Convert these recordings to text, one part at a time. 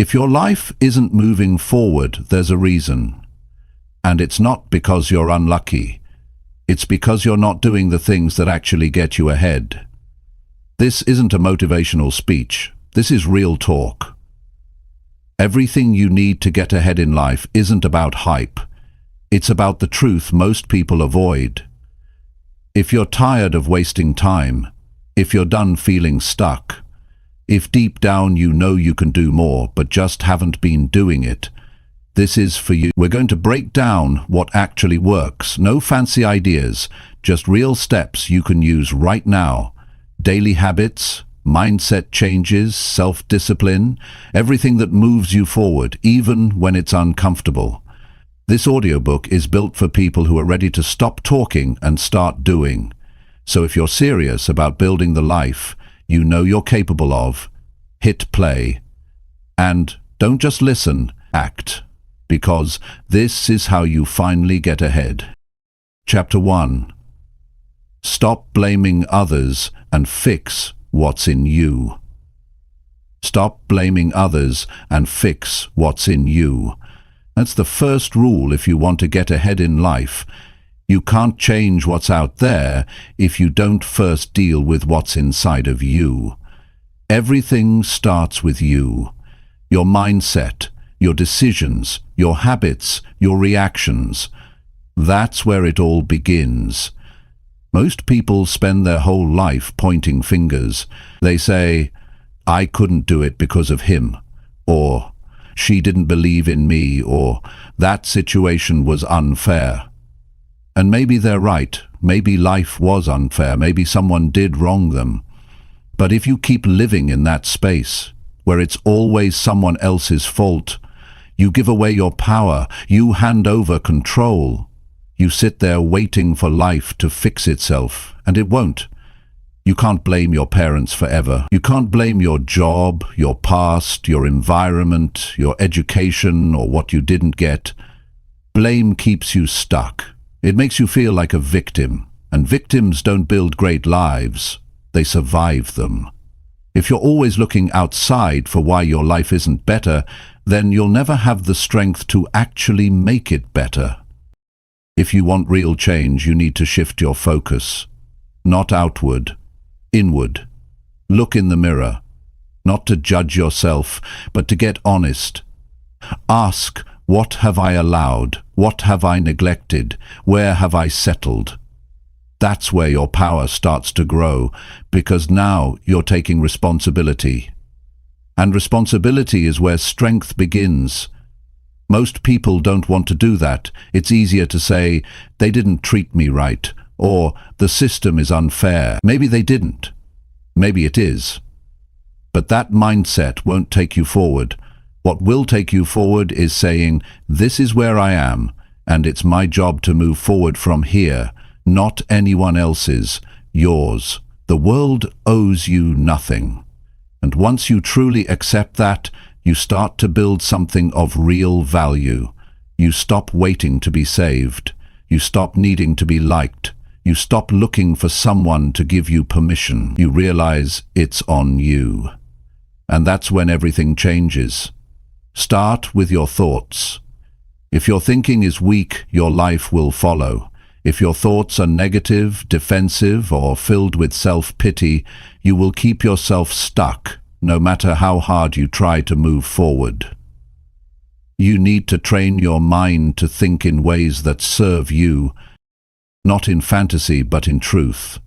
If your life isn't moving forward, there's a reason. And it's not because you're unlucky. It's because you're not doing the things that actually get you ahead. This isn't a motivational speech. This is real talk. Everything you need to get ahead in life isn't about hype. It's about the truth most people avoid. If you're tired of wasting time, if you're done feeling stuck, if deep down you know you can do more but just haven't been doing it, this is for you. We're going to break down what actually works. No fancy ideas, just real steps you can use right now. Daily habits, mindset changes, self-discipline, everything that moves you forward, even when it's uncomfortable. This audiobook is built for people who are ready to stop talking and start doing. So if you're serious about building the life you know you're capable of, hit play. And don't just listen, act. Because this is how you finally get ahead. Chapter 1. Stop blaming others and fix what's in you. Stop blaming others and fix what's in you. That's the first rule if you want to get ahead in life. You can't change what's out there if you don't first deal with what's inside of you. Everything starts with you. Your mindset, your decisions, your habits, your reactions. That's where it all begins. Most people spend their whole life pointing fingers. They say, "I couldn't do it because of him," or "She didn't believe in me," or "That situation was unfair." And maybe they're right. Maybe life was unfair. Maybe someone did wrong them. But if you keep living in that space, where it's always someone else's fault, you give away your power. You hand over control. You sit there waiting for life to fix itself, and it won't. You can't blame your parents forever. You can't blame your job, your past, your environment, your education, or what you didn't get. Blame keeps you stuck. It makes you feel like a victim, and victims don't build great lives. They survive them. If you're always looking outside for why your life isn't better, then you'll never have the strength to actually make it better. If you want real change, you need to shift your focus. Not outward, inward. Look in the mirror. Not to judge yourself, but to get honest. Ask, what have I allowed? What have I neglected? Where have I settled? That's where your power starts to grow, because now you're taking responsibility. And responsibility is where strength begins. Most people don't want to do that. It's easier to say, "They didn't treat me right," or "The system is unfair." Maybe they didn't. Maybe it is. But that mindset won't take you forward. What will take you forward is saying, "This is where I am, and it's my job to move forward from here, not anyone else's, yours." The world owes you nothing. And once you truly accept that, you start to build something of real value. You stop waiting to be saved. You stop needing to be liked. You stop looking for someone to give you permission. You realize it's on you. And that's when everything changes. Start with your thoughts. If your thinking is weak, your life will follow. If your thoughts are negative, defensive, or filled with self-pity, you will keep yourself stuck, no matter how hard you try to move forward. You need to train your mind to think in ways that serve you, not in fantasy but in truth,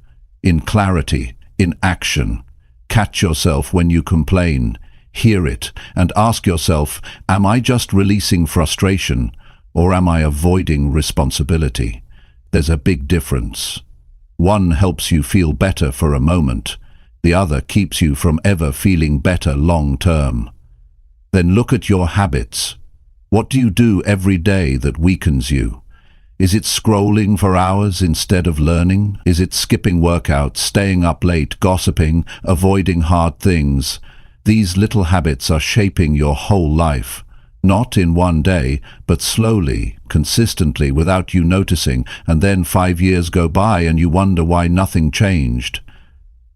in clarity, in action. Catch yourself when you complain. Hear it and ask yourself, am I just releasing frustration, or am I avoiding responsibility? There's a big difference. One helps you feel better for a moment. The other keeps you from ever feeling better long term. Then look at your habits. What do you do every day that weakens you? Is it scrolling for hours instead of learning? Is it skipping workouts, staying up late, gossiping, avoiding hard things? These little habits are shaping your whole life. Not in one day, but slowly, consistently, without you noticing, and then 5 years go by and you wonder why nothing changed.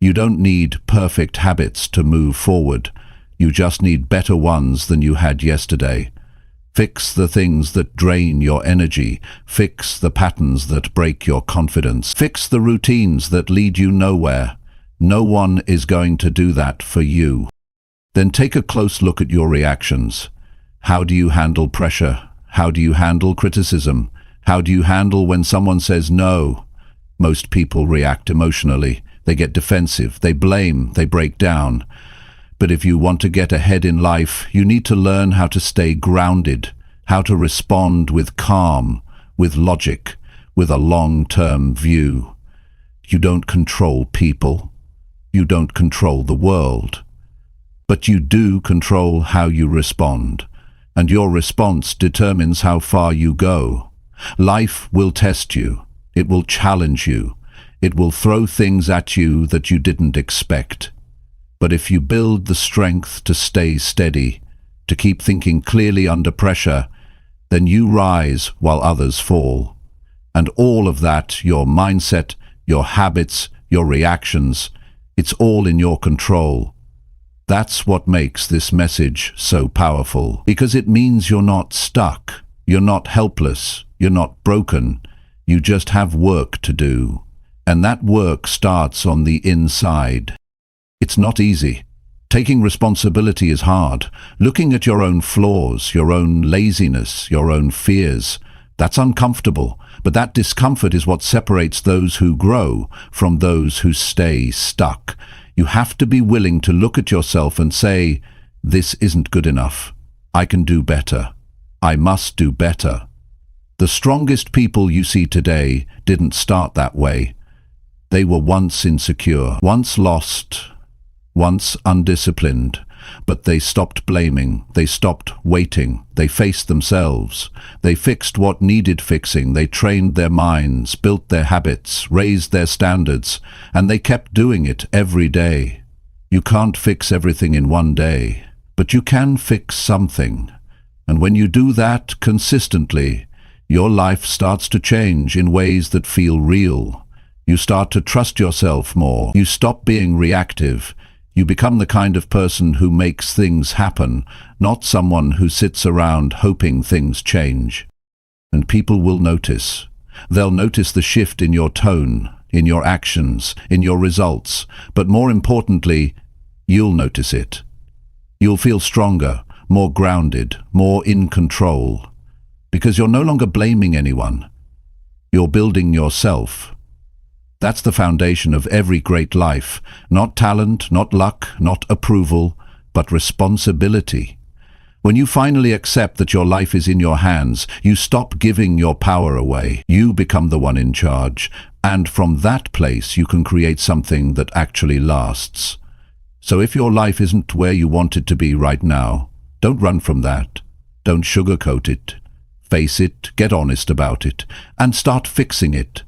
You don't need perfect habits to move forward. You just need better ones than you had yesterday. Fix the things that drain your energy. Fix the patterns that break your confidence. Fix the routines that lead you nowhere. No one is going to do that for you. Then take a close look at your reactions. How do you handle pressure? How do you handle criticism? How do you handle when someone says no? Most people react emotionally. They get defensive, they blame, they break down. But if you want to get ahead in life, you need to learn how to stay grounded, how to respond with calm, with logic, with a long-term view. You don't control people. You don't control the world. But you do control how you respond, and your response determines how far you go. Life will test you. It will challenge you. It will throw things at you that you didn't expect. But if you build the strength to stay steady, to keep thinking clearly under pressure, then you rise while others fall. And all of that, your mindset, your habits, your reactions, it's all in your control. That's what makes this message so powerful, because it means you're not stuck, you're not helpless, you're not broken, you just have work to do. And that work starts on the inside. It's not easy. Taking responsibility is hard. Looking at your own flaws, your own laziness, your own fears, that's uncomfortable. But that discomfort is what separates those who grow from those who stay stuck. You have to be willing to look at yourself and say, this isn't good enough. I can do better. I must do better. The strongest people you see today didn't start that way. They were once insecure, once lost, once undisciplined, but they stopped blaming, they stopped waiting, they faced themselves, they fixed what needed fixing, they trained their minds, built their habits, raised their standards, and they kept doing it every day. You can't fix everything in one day, but you can fix something. And when you do that consistently, your life starts to change in ways that feel real. You start to trust yourself more. You stop being reactive. You become the kind of person who makes things happen, not someone who sits around hoping things change. And people will notice. They'll notice the shift in your tone, in your actions, in your results. But more importantly, you'll notice it. You'll feel stronger, more grounded, more in control. Because you're no longer blaming anyone. You're building yourself. That's the foundation of every great life. Not talent, not luck, not approval, but responsibility. When you finally accept that your life is in your hands, you stop giving your power away. You become the one in charge. And from that place, you can create something that actually lasts. So if your life isn't where you want it to be right now, don't run from that. Don't sugarcoat it. Face it, get honest about it, and start fixing it.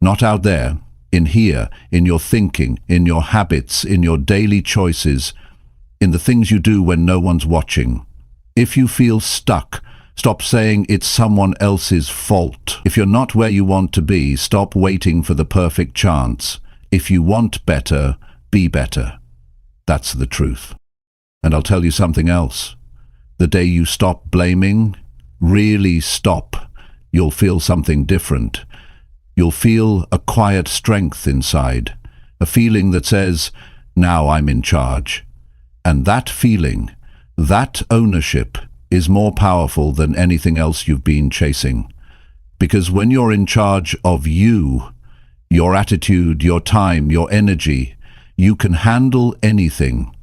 Not out there, in here, in your thinking, in your habits, in your daily choices, in the things you do when no one's watching. If you feel stuck, stop saying it's someone else's fault. If you're not where you want to be, stop waiting for the perfect chance. If you want better, be better. That's the truth. And I'll tell you something else. The day you stop blaming, really stop, you'll feel something different. You'll feel a quiet strength inside, a feeling that says, now I'm in charge. And that feeling, that ownership, is more powerful than anything else you've been chasing. Because when you're in charge of you, your attitude, your time, your energy, you can handle anything.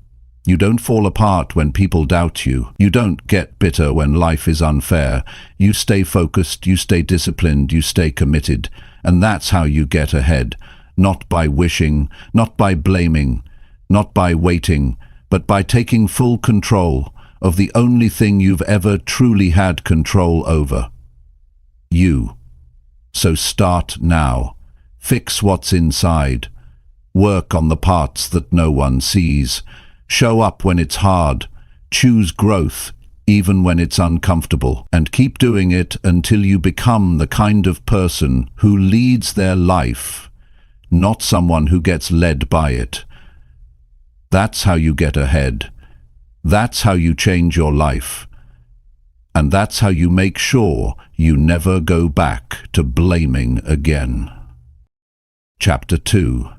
You don't fall apart when people doubt you. You don't get bitter when life is unfair. You stay focused, you stay disciplined, you stay committed. And that's how you get ahead. Not by wishing, not by blaming, not by waiting, but by taking full control of the only thing you've ever truly had control over. You. So start now. Fix what's inside. Work on the parts that no one sees. Show up when it's hard. Choose growth, even when it's uncomfortable. And keep doing it until you become the kind of person who leads their life, not someone who gets led by it. That's how you get ahead. That's how you change your life. And that's how you make sure you never go back to blaming again. Chapter 2.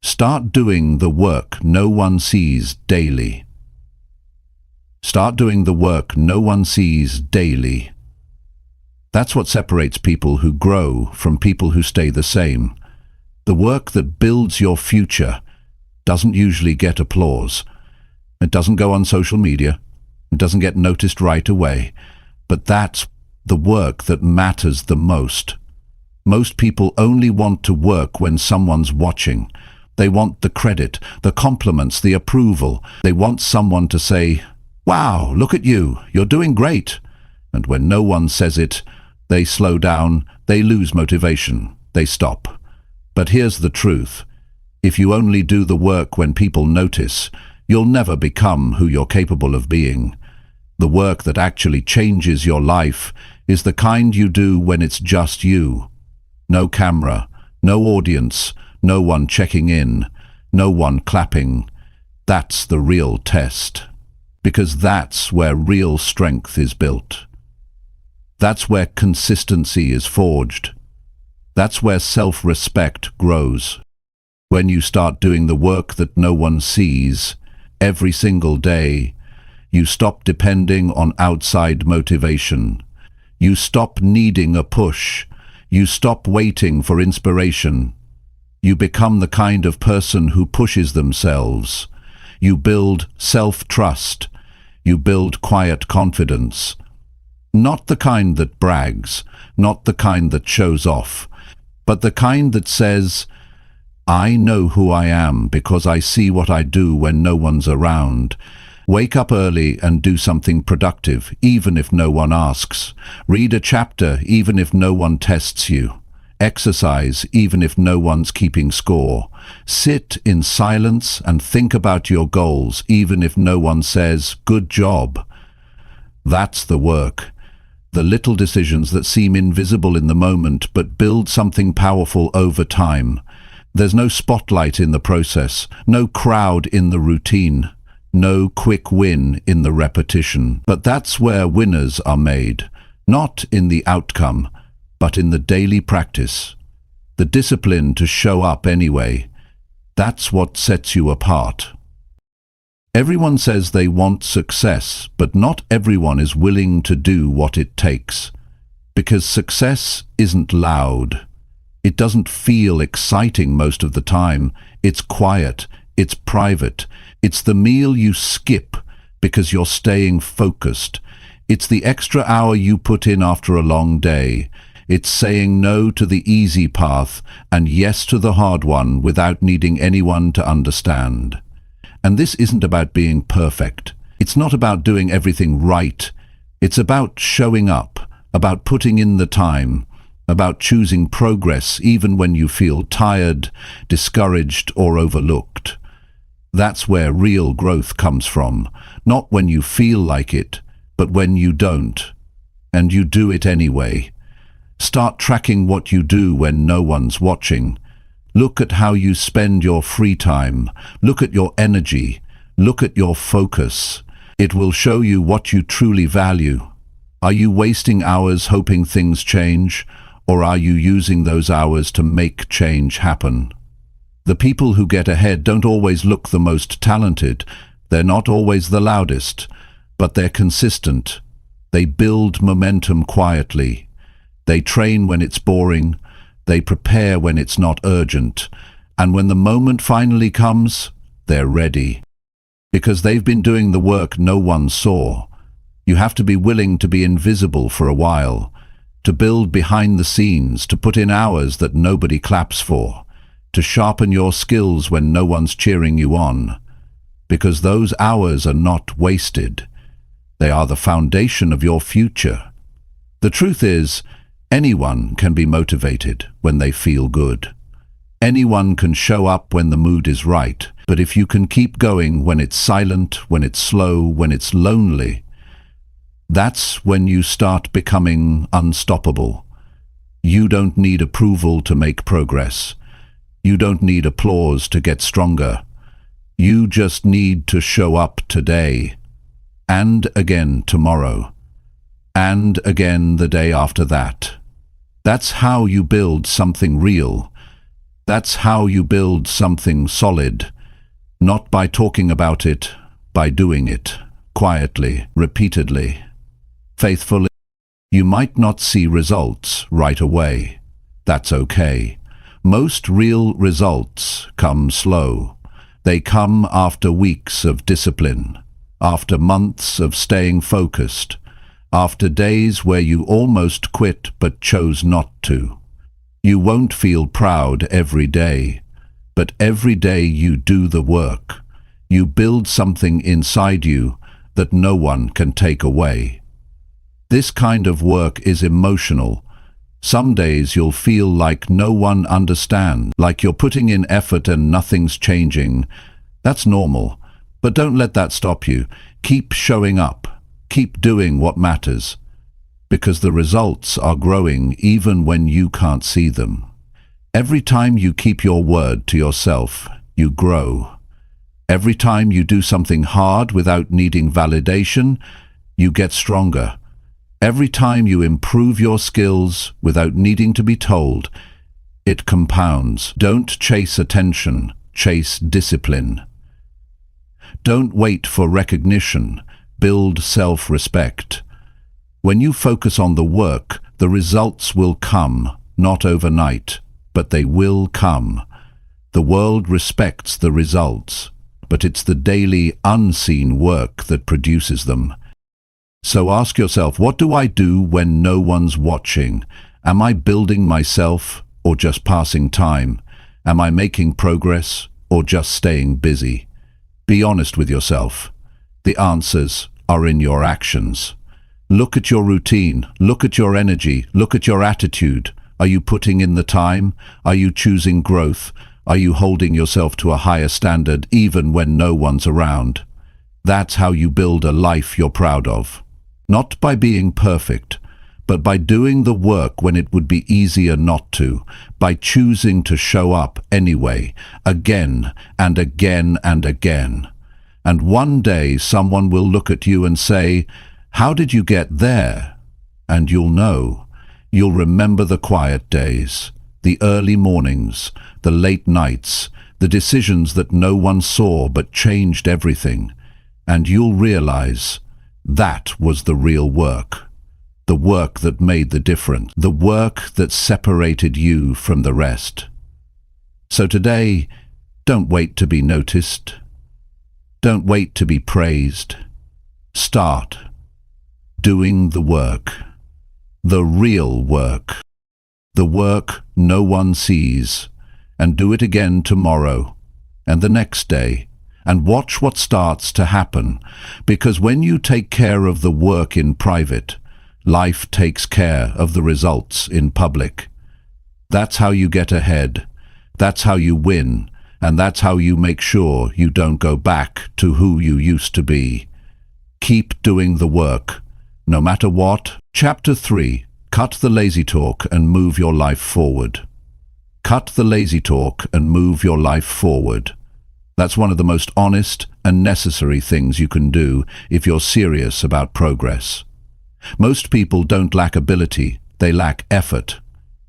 Start doing the work no one sees daily. Start doing the work no one sees daily. That's what separates people who grow from people who stay the same. The work that builds your future doesn't usually get applause. It doesn't go on social media. It doesn't get noticed right away. But that's the work that matters the most. Most people only want to work when someone's watching. They want the credit, the compliments, the approval. They want someone to say, "Wow, look at you, you're doing great." And when no one says it, they slow down, they lose motivation, they stop. But here's the truth. If you only do the work when people notice, you'll never become who you're capable of being. The work that actually changes your life is the kind you do when it's just you. No camera, no audience, no one checking in, no one clapping. That's the real test. Because that's where real strength is built. That's where consistency is forged. That's where self-respect grows. When you start doing the work that no one sees, every single day, you stop depending on outside motivation. You stop needing a push. You stop waiting for inspiration. You become the kind of person who pushes themselves. You build self-trust. You build quiet confidence. Not the kind that brags, not the kind that shows off, but the kind that says, "I know who I am because I see what I do when no one's around." Wake up early and do something productive, even if no one asks. Read a chapter, even if no one tests you. Exercise, even if no one's keeping score. Sit in silence and think about your goals, even if no one says, "Good job." That's the work. The little decisions that seem invisible in the moment but build something powerful over time. There's no spotlight in the process, no crowd in the routine, no quick win in the repetition. But that's where winners are made, not in the outcome, but in the daily practice. The discipline to show up anyway. That's what sets you apart. Everyone says they want success, but not everyone is willing to do what it takes. Because success isn't loud. It doesn't feel exciting most of the time. It's quiet. It's private. It's the meal you skip because you're staying focused. It's the extra hour you put in after a long day. It's saying no to the easy path and yes to the hard one without needing anyone to understand. And this isn't about being perfect. It's not about doing everything right. It's about showing up, about putting in the time, about choosing progress even when you feel tired, discouraged, or overlooked. That's where real growth comes from, not when you feel like it, but when you don't. And you do it anyway. Start tracking what you do when no one's watching. Look at how you spend your free time. Look at your energy. Look at your focus. It will show you what you truly value. Are you wasting hours hoping things change, or are you using those hours to make change happen? The people who get ahead don't always look the most talented. They're not always the loudest, but they're consistent. They build momentum quietly. They train when it's boring. They prepare when it's not urgent. And when the moment finally comes, they're ready. Because they've been doing the work no one saw. You have to be willing to be invisible for a while, to build behind the scenes, to put in hours that nobody claps for, to sharpen your skills when no one's cheering you on. Because those hours are not wasted. They are the foundation of your future. The truth is, anyone can be motivated when they feel good. Anyone can show up when the mood is right, but if you can keep going when it's silent, when it's slow, when it's lonely, that's when you start becoming unstoppable. You don't need approval to make progress. You don't need applause to get stronger. You just need to show up today, and again tomorrow, and again the day after that. That's how you build something real. That's how you build something solid. Not by talking about it, by doing it, quietly, repeatedly, faithfully. You might not see results right away. That's okay. Most real results come slow. They come after weeks of discipline, after months of staying focused, after days where you almost quit but chose not to. You won't feel proud every day, but every day you do the work. You build something inside you that no one can take away. This kind of work is emotional. Some days you'll feel like no one understands, like you're putting in effort and nothing's changing. That's normal, but don't let that stop you. Keep showing up. Keep doing what matters, because the results are growing even when you can't see them. Every time you keep your word to yourself, you grow. Every time you do something hard without needing validation, you get stronger. Every time you improve your skills without needing to be told, it compounds. Don't chase attention, chase discipline. Don't wait for recognition, build self-respect. When you focus on the work, the results will come, not overnight, but they will come. The world respects the results, but it's the daily, unseen work that produces them. So ask yourself, what do I do when no one's watching? Am I building myself or just passing time? Am I making progress or just staying busy? Be honest with yourself. The answers are in your actions. Look at your routine, look at your energy, look at your attitude. Are you putting in the time? Are you choosing growth? Are you holding yourself to a higher standard even when no one's around? That's how you build a life you're proud of. Not by being perfect, but by doing the work when it would be easier not to, by choosing to show up anyway, again and again and again. And one day someone will look at you and say, "How did you get there?" And you'll know. You'll remember the quiet days, the early mornings, the late nights, the decisions that no one saw but changed everything. And you'll realize that was the real work. The work that made the difference. The work that separated you from the rest. So today, don't wait to be noticed. Don't wait to be praised. Start doing the work. The real work. The work no one sees. And do it again tomorrow and the next day. And watch what starts to happen, because when you take care of the work in private, life takes care of the results in public. That's how you get ahead, that's how you win, and that's how you make sure you don't go back to who you used to be. Keep doing the work, no matter what. Chapter 3. Cut the lazy talk and move your life forward. Cut the lazy talk and move your life forward. That's one of the most honest and necessary things you can do if you're serious about progress. Most people don't lack ability, they lack effort.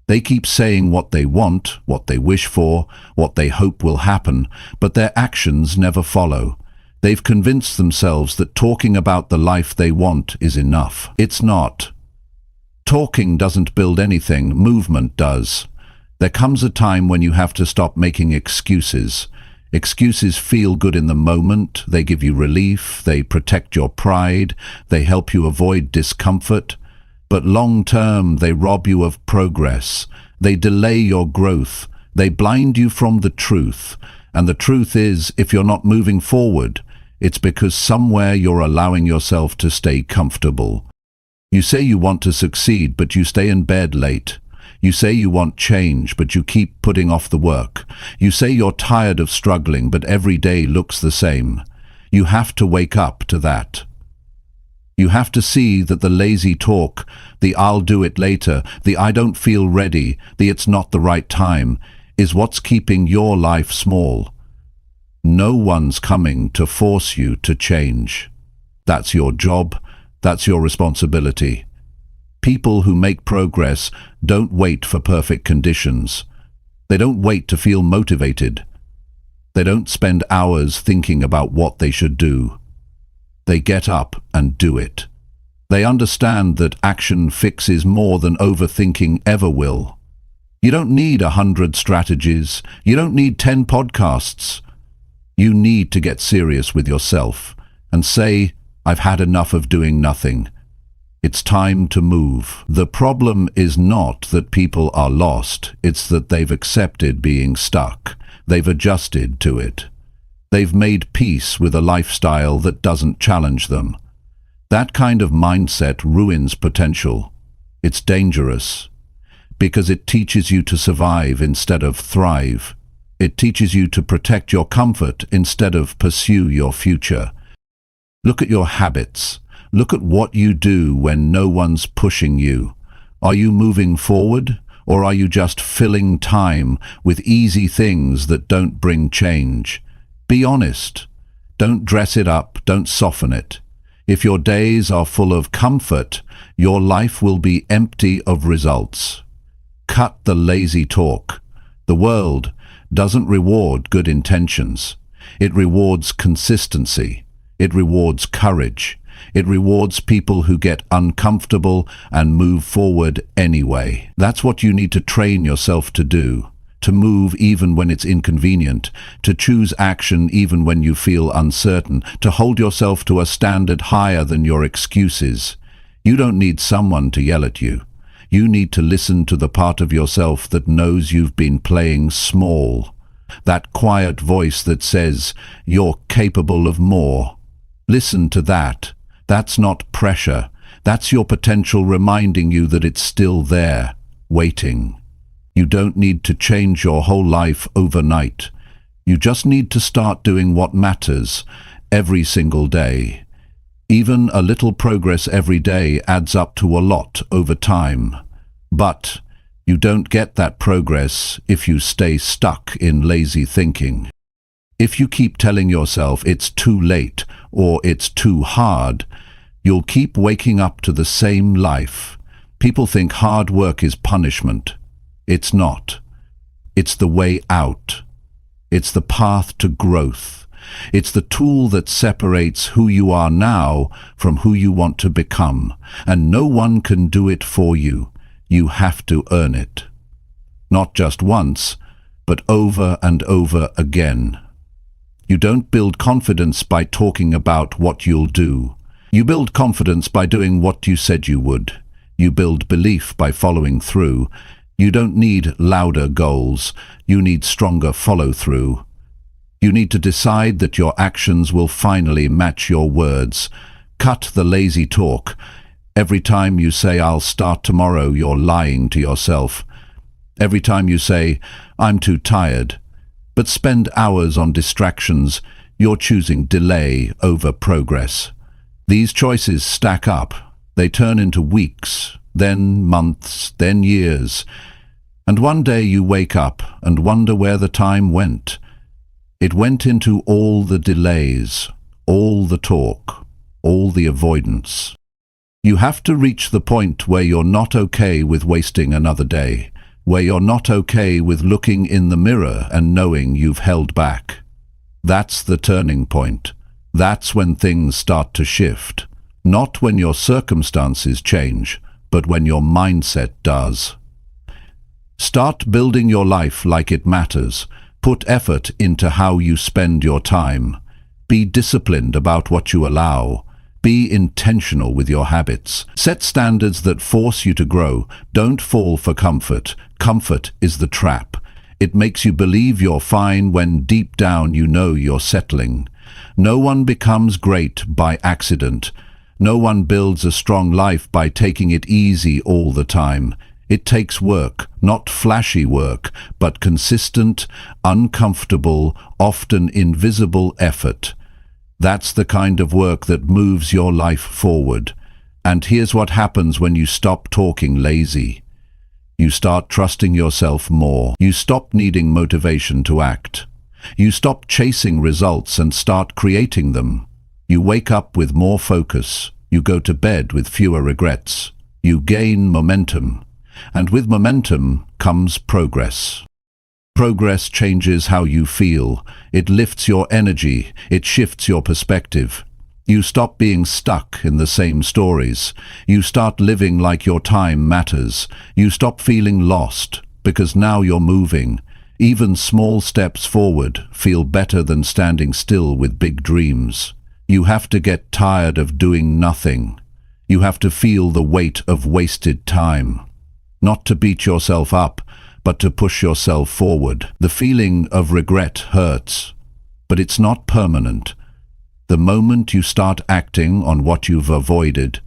They keep saying what they want, what they wish for, what they hope will happen, but their actions never follow. They've convinced themselves that talking about the life they want is enough. It's not. Talking doesn't build anything, movement does. There comes a time when you have to stop making excuses. Excuses feel good in the moment, they give you relief, they protect your pride, they help you avoid discomfort, but long term they rob you of progress, they delay your growth, they blind you from the truth, and the truth is, if you're not moving forward, it's because somewhere you're allowing yourself to stay comfortable. You say you want to succeed, but you stay in bed late. You say you want change, but you keep putting off the work. You say you're tired of struggling, but every day looks the same. You have to wake up to that. You have to see that the lazy talk, the "I'll do it later," the "I don't feel ready," the "it's not the right time," is what's keeping your life small. No one's coming to force you to change. That's your job, that's your responsibility. People who make progress don't wait for perfect conditions. They don't wait to feel motivated. They don't spend hours thinking about what they should do. They get up and do it. They understand that action fixes more than overthinking ever will. You don't need 100 strategies. You don't need 10 podcasts. You need to get serious with yourself and say, I've had enough of doing nothing. It's time to move. The problem is not that people are lost, it's that they've accepted being stuck. They've adjusted to it. They've made peace with a lifestyle that doesn't challenge them. That kind of mindset ruins potential. It's dangerous because it teaches you to survive instead of thrive. It teaches you to protect your comfort instead of pursue your future. Look at your habits. Look at what you do when no one's pushing you. Are you moving forward, or are you just filling time with easy things that don't bring change? Be honest. Don't dress it up, don't soften it. If your days are full of comfort, your life will be empty of results. Cut the lazy talk. The world doesn't reward good intentions. It rewards consistency. It rewards courage. It rewards people who get uncomfortable and move forward anyway. That's what you need to train yourself to do. To move even when it's inconvenient, to choose action even when you feel uncertain, to hold yourself to a standard higher than your excuses. You don't need someone to yell at you. You need to listen to the part of yourself that knows you've been playing small. That quiet voice that says, you're capable of more. Listen to that. That's not pressure. That's your potential reminding you that it's still there, waiting. You don't need to change your whole life overnight. You just need to start doing what matters every single day. Even a little progress every day adds up to a lot over time. But you don't get that progress if you stay stuck in lazy thinking. If you keep telling yourself it's too late or it's too hard, you'll keep waking up to the same life. People think hard work is punishment. It's not. It's the way out. It's the path to growth. It's the tool that separates who you are now from who you want to become, and no one can do it for you. You have to earn it. Not just once, but over and over again. You don't build confidence by talking about what you'll do. You build confidence by doing what you said you would. You build belief by following through. You don't need louder goals. You need stronger follow-through. You need to decide that your actions will finally match your words. Cut the lazy talk. Every time you say, I'll start tomorrow, you're lying to yourself. Every time you say, I'm too tired, but spend hours on distractions, you're choosing delay over progress. These choices stack up. They turn into weeks, then months, then years. And one day you wake up and wonder where the time went. It went into all the delays, all the talk, all the avoidance. You have to reach the point where you're not okay with wasting another day, where you're not okay with looking in the mirror and knowing you've held back. That's the turning point. That's when things start to shift. Not when your circumstances change, but when your mindset does. Start building your life like it matters. Put effort into how you spend your time. Be disciplined about what you allow. Be intentional with your habits. Set standards that force you to grow. Don't fall for comfort. Comfort is the trap. It makes you believe you're fine when deep down you know you're settling. No one becomes great by accident. No one builds a strong life by taking it easy all the time. It takes work, not flashy work, but consistent, uncomfortable, often invisible effort. That's the kind of work that moves your life forward. And here's what happens when you stop talking lazy. You start trusting yourself more. You stop needing motivation to act. You stop chasing results and start creating them. You wake up with more focus. You go to bed with fewer regrets. You gain momentum. And with momentum comes progress. Progress changes how you feel. It lifts your energy. It shifts your perspective. You stop being stuck in the same stories. You start living like your time matters. You stop feeling lost, because now you're moving. Even small steps forward feel better than standing still with big dreams. You have to get tired of doing nothing. You have to feel the weight of wasted time. Not to beat yourself up, but to push yourself forward. The feeling of regret hurts, but it's not permanent. The moment you start acting on what you've avoided,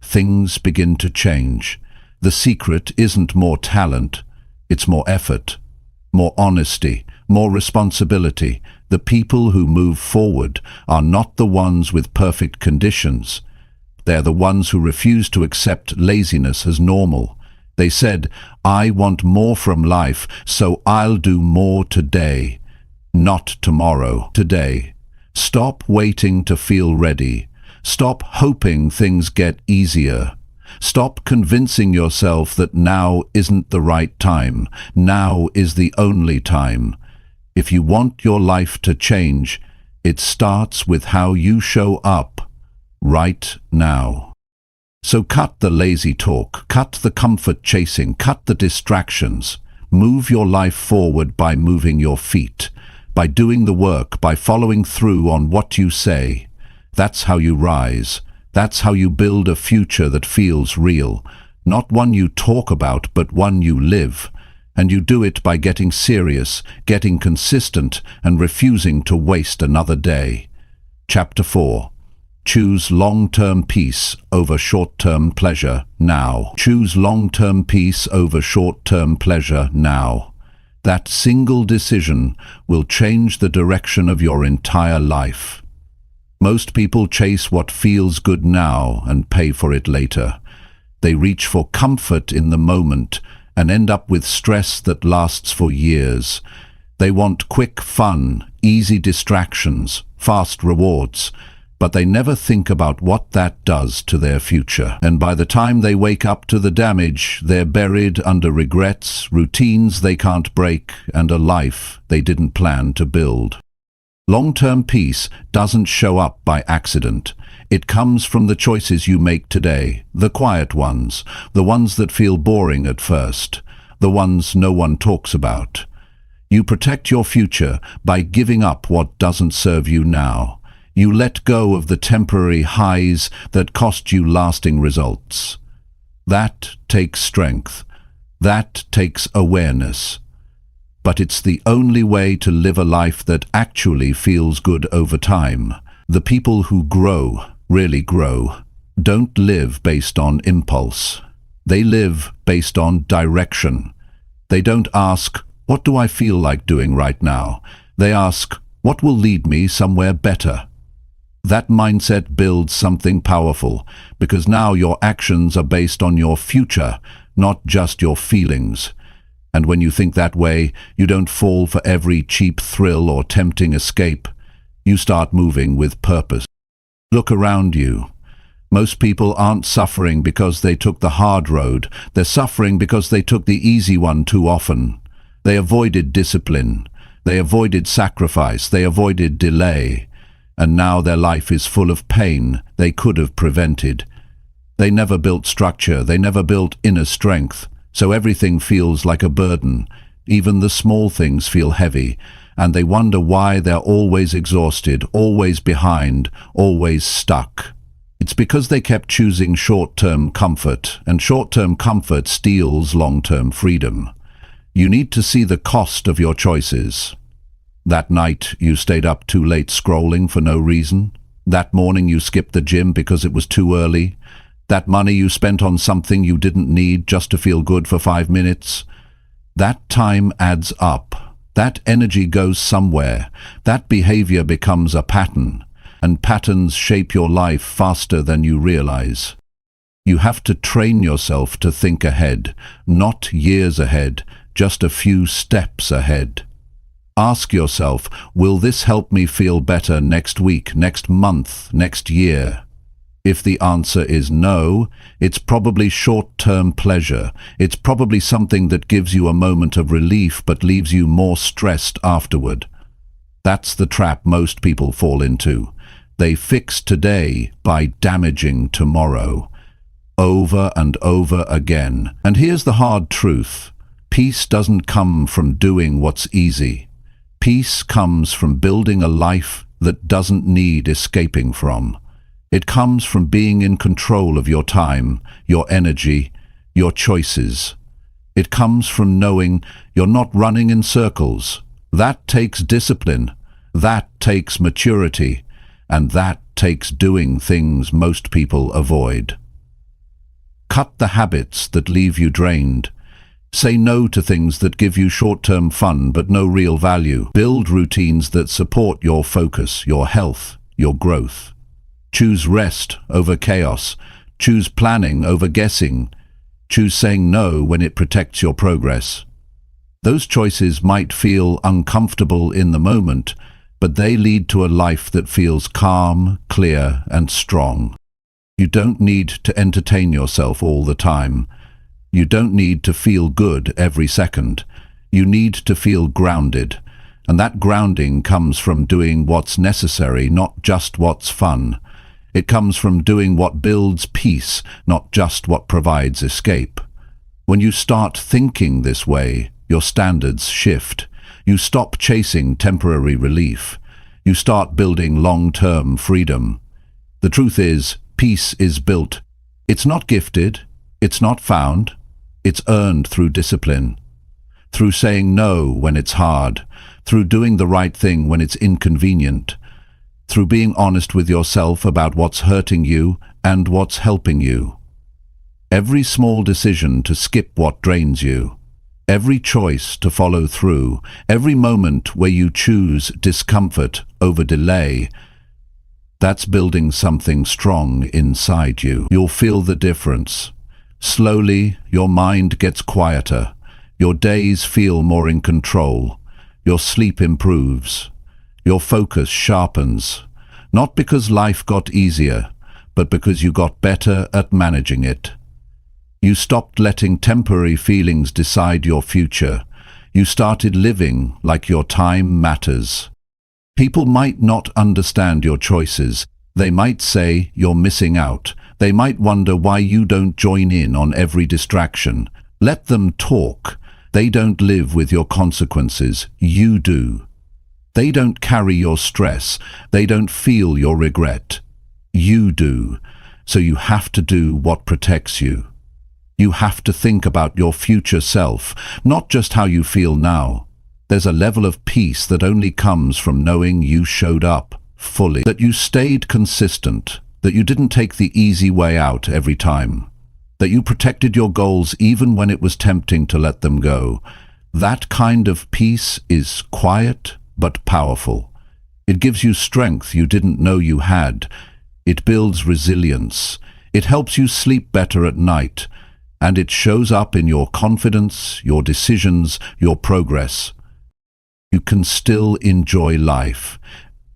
things begin to change. The secret isn't more talent, it's more effort, more honesty, more responsibility. The people who move forward are not the ones with perfect conditions. They're the ones who refuse to accept laziness as normal. They said, "I want more from life, so I'll do more today." Not tomorrow, today. Stop waiting to feel ready. Stop hoping things get easier. Stop convincing yourself that now isn't the right time. Now is the only time. If you want your life to change, it starts with how you show up right now. So cut the lazy talk, cut the comfort chasing, cut the distractions. Move your life forward by moving your feet, by doing the work, by following through on what you say. That's how you rise. That's how you build a future that feels real. Not one you talk about, but one you live. And you do it by getting serious, getting consistent, and refusing to waste another day. Chapter 4. Choose long-term peace over short-term pleasure now. Choose long-term peace over short-term pleasure now. That single decision will change the direction of your entire life. Most people chase what feels good now and pay for it later. They reach for comfort in the moment and end up with stress that lasts for years. They want quick fun, easy distractions, fast rewards, but they never think about what that does to their future. And by the time they wake up to the damage, they're buried under regrets, routines they can't break, and a life they didn't plan to build. Long-term peace doesn't show up by accident. It comes from the choices you make today, the quiet ones, the ones that feel boring at first, the ones no one talks about. You protect your future by giving up what doesn't serve you now. You let go of the temporary highs that cost you lasting results. That takes strength. That takes awareness. But it's the only way to live a life that actually feels good over time. The people who grow, really grow, don't live based on impulse. They live based on direction. They don't ask, "What do I feel like doing right now?" They ask, "What will lead me somewhere better?" That mindset builds something powerful, because now your actions are based on your future, not just your feelings. And when you think that way, you don't fall for every cheap thrill or tempting escape. You start moving with purpose. Look around you. Most people aren't suffering because they took the hard road. They're suffering because they took the easy one too often. They avoided discipline. They avoided sacrifice. They avoided delay. And now their life is full of pain they could have prevented. They never built structure. They never built inner strength. So everything feels like a burden. Even the small things feel heavy, and they wonder why they're always exhausted, always behind, always stuck. It's because they kept choosing short-term comfort, and short-term comfort steals long-term freedom. You need to see the cost of your choices. That night you stayed up too late scrolling for no reason. That morning you skipped the gym because it was too early. That money you spent on something you didn't need just to feel good for 5 minutes. That time adds up. That energy goes somewhere. That behavior becomes a pattern, and patterns shape your life faster than you realize. You have to train yourself to think ahead, not years ahead, just a few steps ahead. Ask yourself, will this help me feel better next week, next month, next year? If the answer is no, it's probably short-term pleasure. It's probably something that gives you a moment of relief but leaves you more stressed afterward. That's the trap most people fall into. They fix today by damaging tomorrow, over and over again. And here's the hard truth. Peace doesn't come from doing what's easy. Peace comes from building a life that doesn't need escaping from. It comes from being in control of your time, your energy, your choices. It comes from knowing you're not running in circles. That takes discipline. That takes maturity. And that takes doing things most people avoid. Cut the habits that leave you drained. Say no to things that give you short-term fun but no real value. Build routines that support your focus, your health, your growth. Choose rest over chaos. Choose planning over guessing. Choose saying no when it protects your progress. Those choices might feel uncomfortable in the moment, but they lead to a life that feels calm, clear, and strong. You don't need to entertain yourself all the time. You don't need to feel good every second. You need to feel grounded, and that grounding comes from doing what's necessary, not just what's fun. It comes from doing what builds peace, not just what provides escape. When you start thinking this way, your standards shift. You stop chasing temporary relief. You start building long-term freedom. The truth is, peace is built. It's not gifted. It's not found. It's earned through discipline, through saying no when it's hard, through doing the right thing when it's inconvenient, through being honest with yourself about what's hurting you and what's helping you. Every small decision to skip what drains you, every choice to follow through, every moment where you choose discomfort over delay, that's building something strong inside you. You'll feel the difference. Slowly, your mind gets quieter. Your days feel more in control. Your sleep improves. Your focus sharpens. Not because life got easier, but because you got better at managing it. You stopped letting temporary feelings decide your future. You started living like your time matters. People might not understand your choices. They might say you're missing out. They might wonder why you don't join in on every distraction. Let them talk. They don't live with your consequences. You do. They don't carry your stress. They don't feel your regret. You do. So you have to do what protects you. You have to think about your future self, not just how you feel now. There's a level of peace that only comes from knowing you showed up fully, that you stayed consistent, that you didn't take the easy way out every time, that you protected your goals even when it was tempting to let them go. That kind of peace is quiet but powerful. It gives you strength you didn't know you had. It builds resilience. It helps you sleep better at night, and it shows up in your confidence, your decisions, your progress. You can still enjoy life.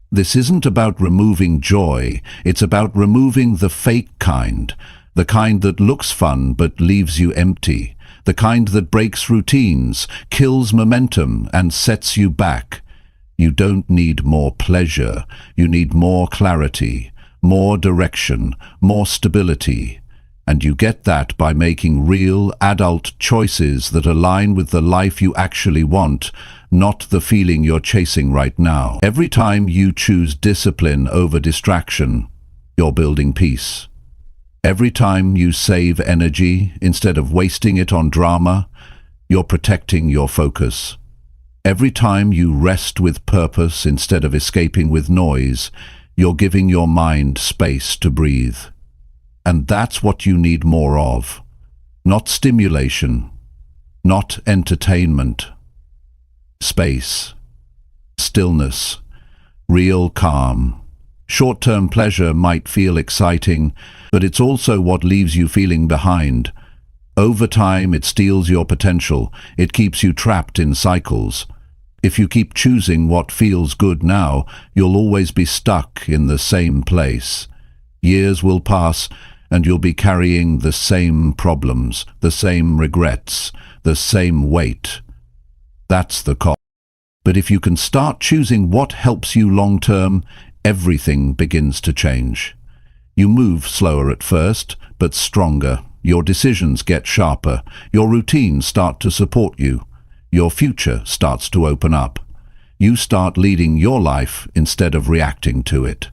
This isn't about removing joy, it's about removing the fake kind, the kind that looks fun but leaves you empty, the kind that breaks routines, kills momentum, and sets you back. You don't need more pleasure, you need more clarity, more direction, more stability. And you get that by making real, adult choices that align with the life you actually want, not the feeling you're chasing right now. Every time you choose discipline over distraction, you're building peace. Every time you save energy instead of wasting it on drama, you're protecting your focus. Every time you rest with purpose instead of escaping with noise, you're giving your mind space to breathe. And that's what you need more of. Not stimulation, not entertainment. Space, stillness, real calm. Short-term pleasure might feel exciting, but it's also what leaves you feeling behind. Over time, it steals your potential. It keeps you trapped in cycles. If you keep choosing what feels good now, you'll always be stuck in the same place. Years will pass, and you'll be carrying the same problems, the same regrets, the same weight. That's the cost. But if you can start choosing what helps you long term, everything begins to change. You move slower at first, but stronger. Your decisions get sharper. Your routines start to support you. Your future starts to open up. You start leading your life instead of reacting to it.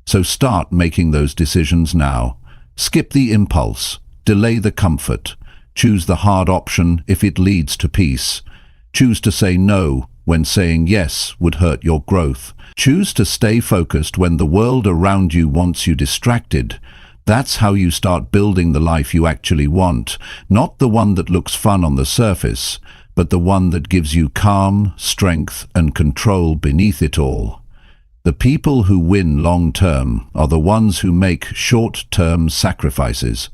So start making those decisions now. Skip the impulse. Delay the comfort. Choose the hard option if it leads to peace. Choose to say no when saying yes would hurt your growth. Choose to stay focused when the world around you wants you distracted. That's how you start building the life you actually want, not the one that looks fun on the surface, but the one that gives you calm, strength, and control beneath it all. The people who win long-term are the ones who make short-term sacrifices,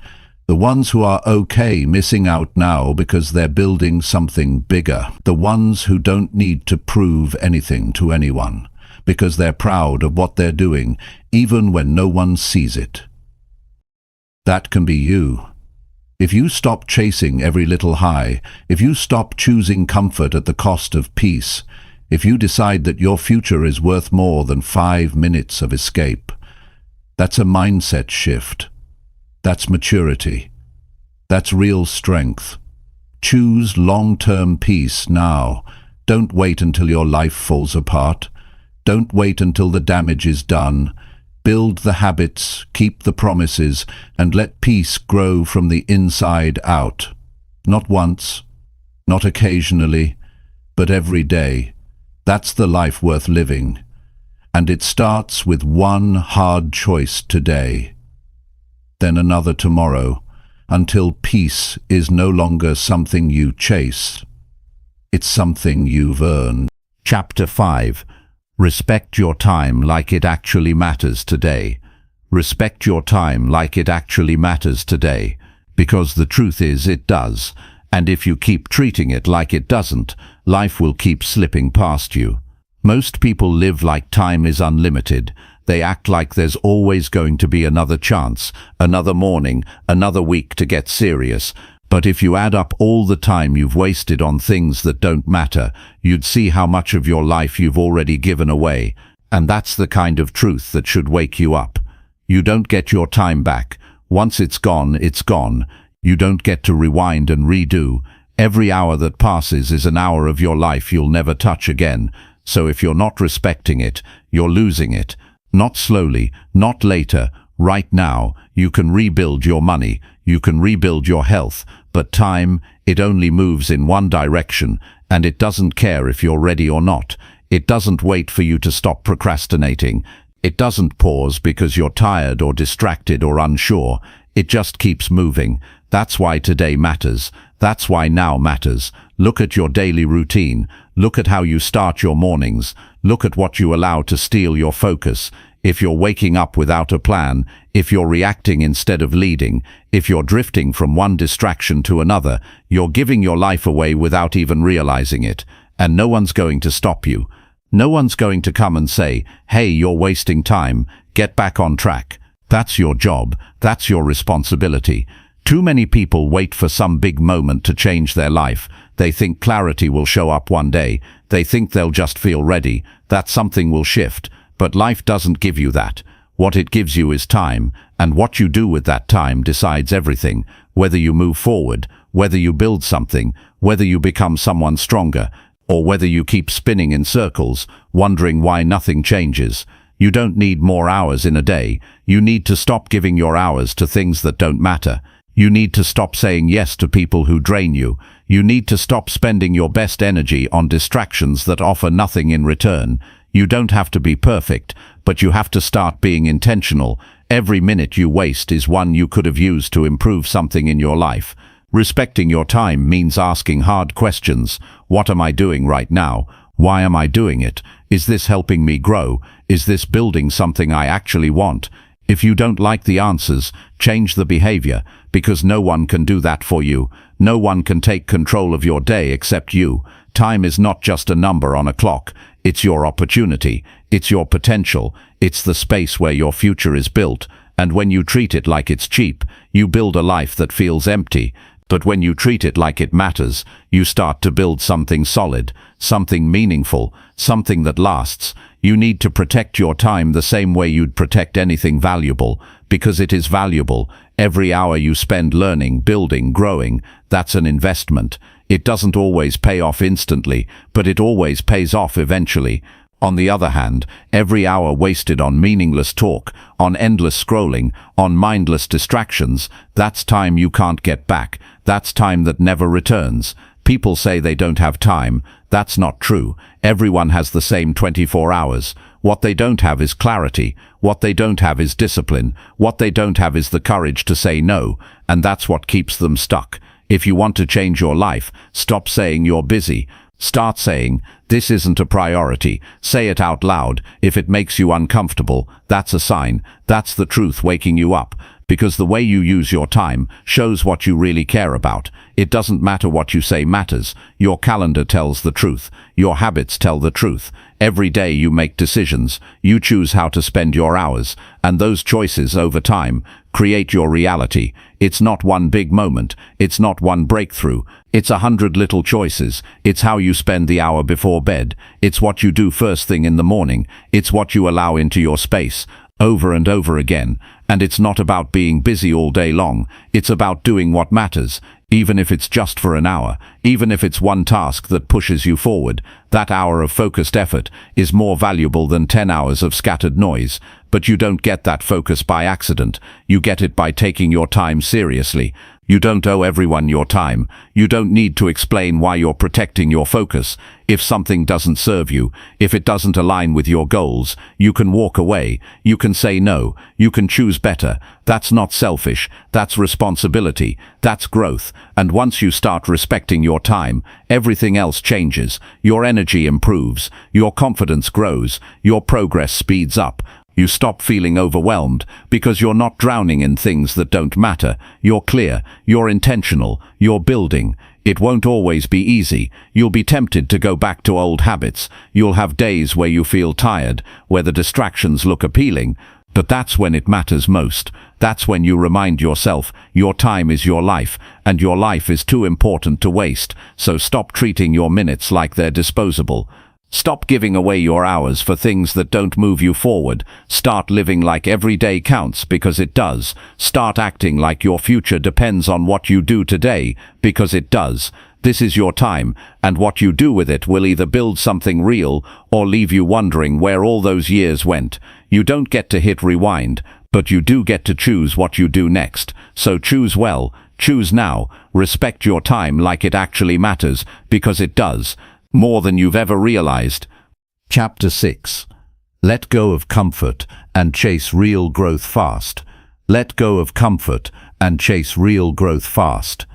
the ones who are okay missing out now because they're building something bigger, the ones who don't need to prove anything to anyone, because they're proud of what they're doing, even when no one sees it. That can be you. If you stop chasing every little high, if you stop choosing comfort at the cost of peace, if you decide that your future is worth more than 5 minutes of escape, that's a mindset shift. That's maturity. That's real strength. Choose long-term peace now. Don't wait until your life falls apart. Don't wait until the damage is done. Build the habits, keep the promises, and let peace grow from the inside out. Not once, not occasionally, but every day. That's the life worth living. And it starts with one hard choice today, then another tomorrow, until peace is no longer something you chase. It's something you've earned. Chapter 5. Respect your time like it actually matters today. Respect your time like it actually matters today, because the truth is it does, and if you keep treating it like it doesn't, life will keep slipping past you. Most people live like time is unlimited. They act like there's always going to be another chance, another morning, another week to get serious. But if you add up all the time you've wasted on things that don't matter, you'd see how much of your life you've already given away. And that's the kind of truth that should wake you up. You don't get your time back. Once it's gone, it's gone. You don't get to rewind and redo. Every hour that passes is an hour of your life you'll never touch again. So if you're not respecting it, you're losing it. Not slowly, not later, right now. You can rebuild your money, you can rebuild your health, but time, it only moves in one direction, and it doesn't care if you're ready or not. It doesn't wait for you to stop procrastinating. It doesn't pause because you're tired or distracted or unsure. It just keeps moving. That's why today matters. That's why now matters. Look at your daily routine. Look at how you start your mornings. Look at what you allow to steal your focus. If you're waking up without a plan, if you're reacting instead of leading, if you're drifting from one distraction to another, you're giving your life away without even realizing it. And no one's going to stop you. No one's going to come and say, "Hey, you're wasting time. Get back on track." That's your job. That's your responsibility. Too many people wait for some big moment to change their life. They think clarity will show up one day. They think they'll just feel ready, that something will shift. But life doesn't give you that. What it gives you is time, and what you do with that time decides everything. Whether you move forward, whether you build something, whether you become someone stronger, or whether you keep spinning in circles, wondering why nothing changes. You don't need more hours in a day. You need to stop giving your hours to things that don't matter. You need to stop saying yes to people who drain you. You need to stop spending your best energy on distractions that offer nothing in return. You don't have to be perfect, but you have to start being intentional. Every minute you waste is one you could have used to improve something in your life. Respecting your time means asking hard questions. What am I doing right now? Why am I doing it? Is this helping me grow? Is this building something I actually want? If you don't like the answers, change the behavior, because no one can do that for you. No one can take control of your day except you. Time is not just a number on a clock. It's your opportunity. It's your potential. It's the space where your future is built. And when you treat it like it's cheap, you build a life that feels empty. But when you treat it like it matters, you start to build something solid, something meaningful, something that lasts. You need to protect your time the same way you'd protect anything valuable, because it is valuable. Every hour you spend learning, building, growing, that's an investment. It doesn't always pay off instantly, but it always pays off eventually. On the other hand, every hour wasted on meaningless talk, on endless scrolling, on mindless distractions, that's time you can't get back. That's time that never returns. People say they don't have time. That's not true. Everyone has the same 24 hours. What they don't have is clarity. What they don't have is discipline. What they don't have is the courage to say no, and that's what keeps them stuck. If you want to change your life, stop saying you're busy. Start saying, this isn't a priority. Say it out loud. If it makes you uncomfortable, that's a sign. That's the truth waking you up. Because the way you use your time shows what you really care about. It doesn't matter what you say matters. Your calendar tells the truth. Your habits tell the truth. Every day you make decisions. You choose how to spend your hours. And those choices over time create your reality. It's not one big moment. It's not one breakthrough. It's 100 little choices. It's how you spend the hour before bed. It's what you do first thing in the morning. It's what you allow into your space, over and over again. And it's not about being busy all day long. It's about doing what matters, even if it's just for an hour, even if it's one task that pushes you forward. That hour of focused effort is more valuable than 10 hours of scattered noise. But you don't get that focus by accident. You get it by taking your time seriously. You don't owe everyone your time. You don't need to explain why you're protecting your focus. If something doesn't serve you, if it doesn't align with your goals, you can walk away. You can say no. You can choose better. That's not selfish. That's responsibility. That's growth. And once you start respecting your time, everything else changes. Your energy improves. Your confidence grows. Your progress speeds up. You stop feeling overwhelmed because you're not drowning in things that don't matter. You're clear, you're intentional, you're building. It won't always be easy. You'll be tempted to go back to old habits. You'll have days where you feel tired, where the distractions look appealing. But that's when it matters most. That's when you remind yourself your time is your life, and your life is too important to waste. So stop treating your minutes like they're disposable. Stop giving away your hours for things that don't move you forward. Start living like every day counts, because it does. Start acting like your future depends on what you do today, because it does. This is your time, and what you do with it will either build something real or leave you wondering where all those years went. You don't get to hit rewind, but you do get to choose what you do next. So choose well, choose now, respect your time like it actually matters, because it does. More than you've ever realized. Chapter 6. Let go of comfort and chase real growth fast. Let go of comfort and chase real growth fast.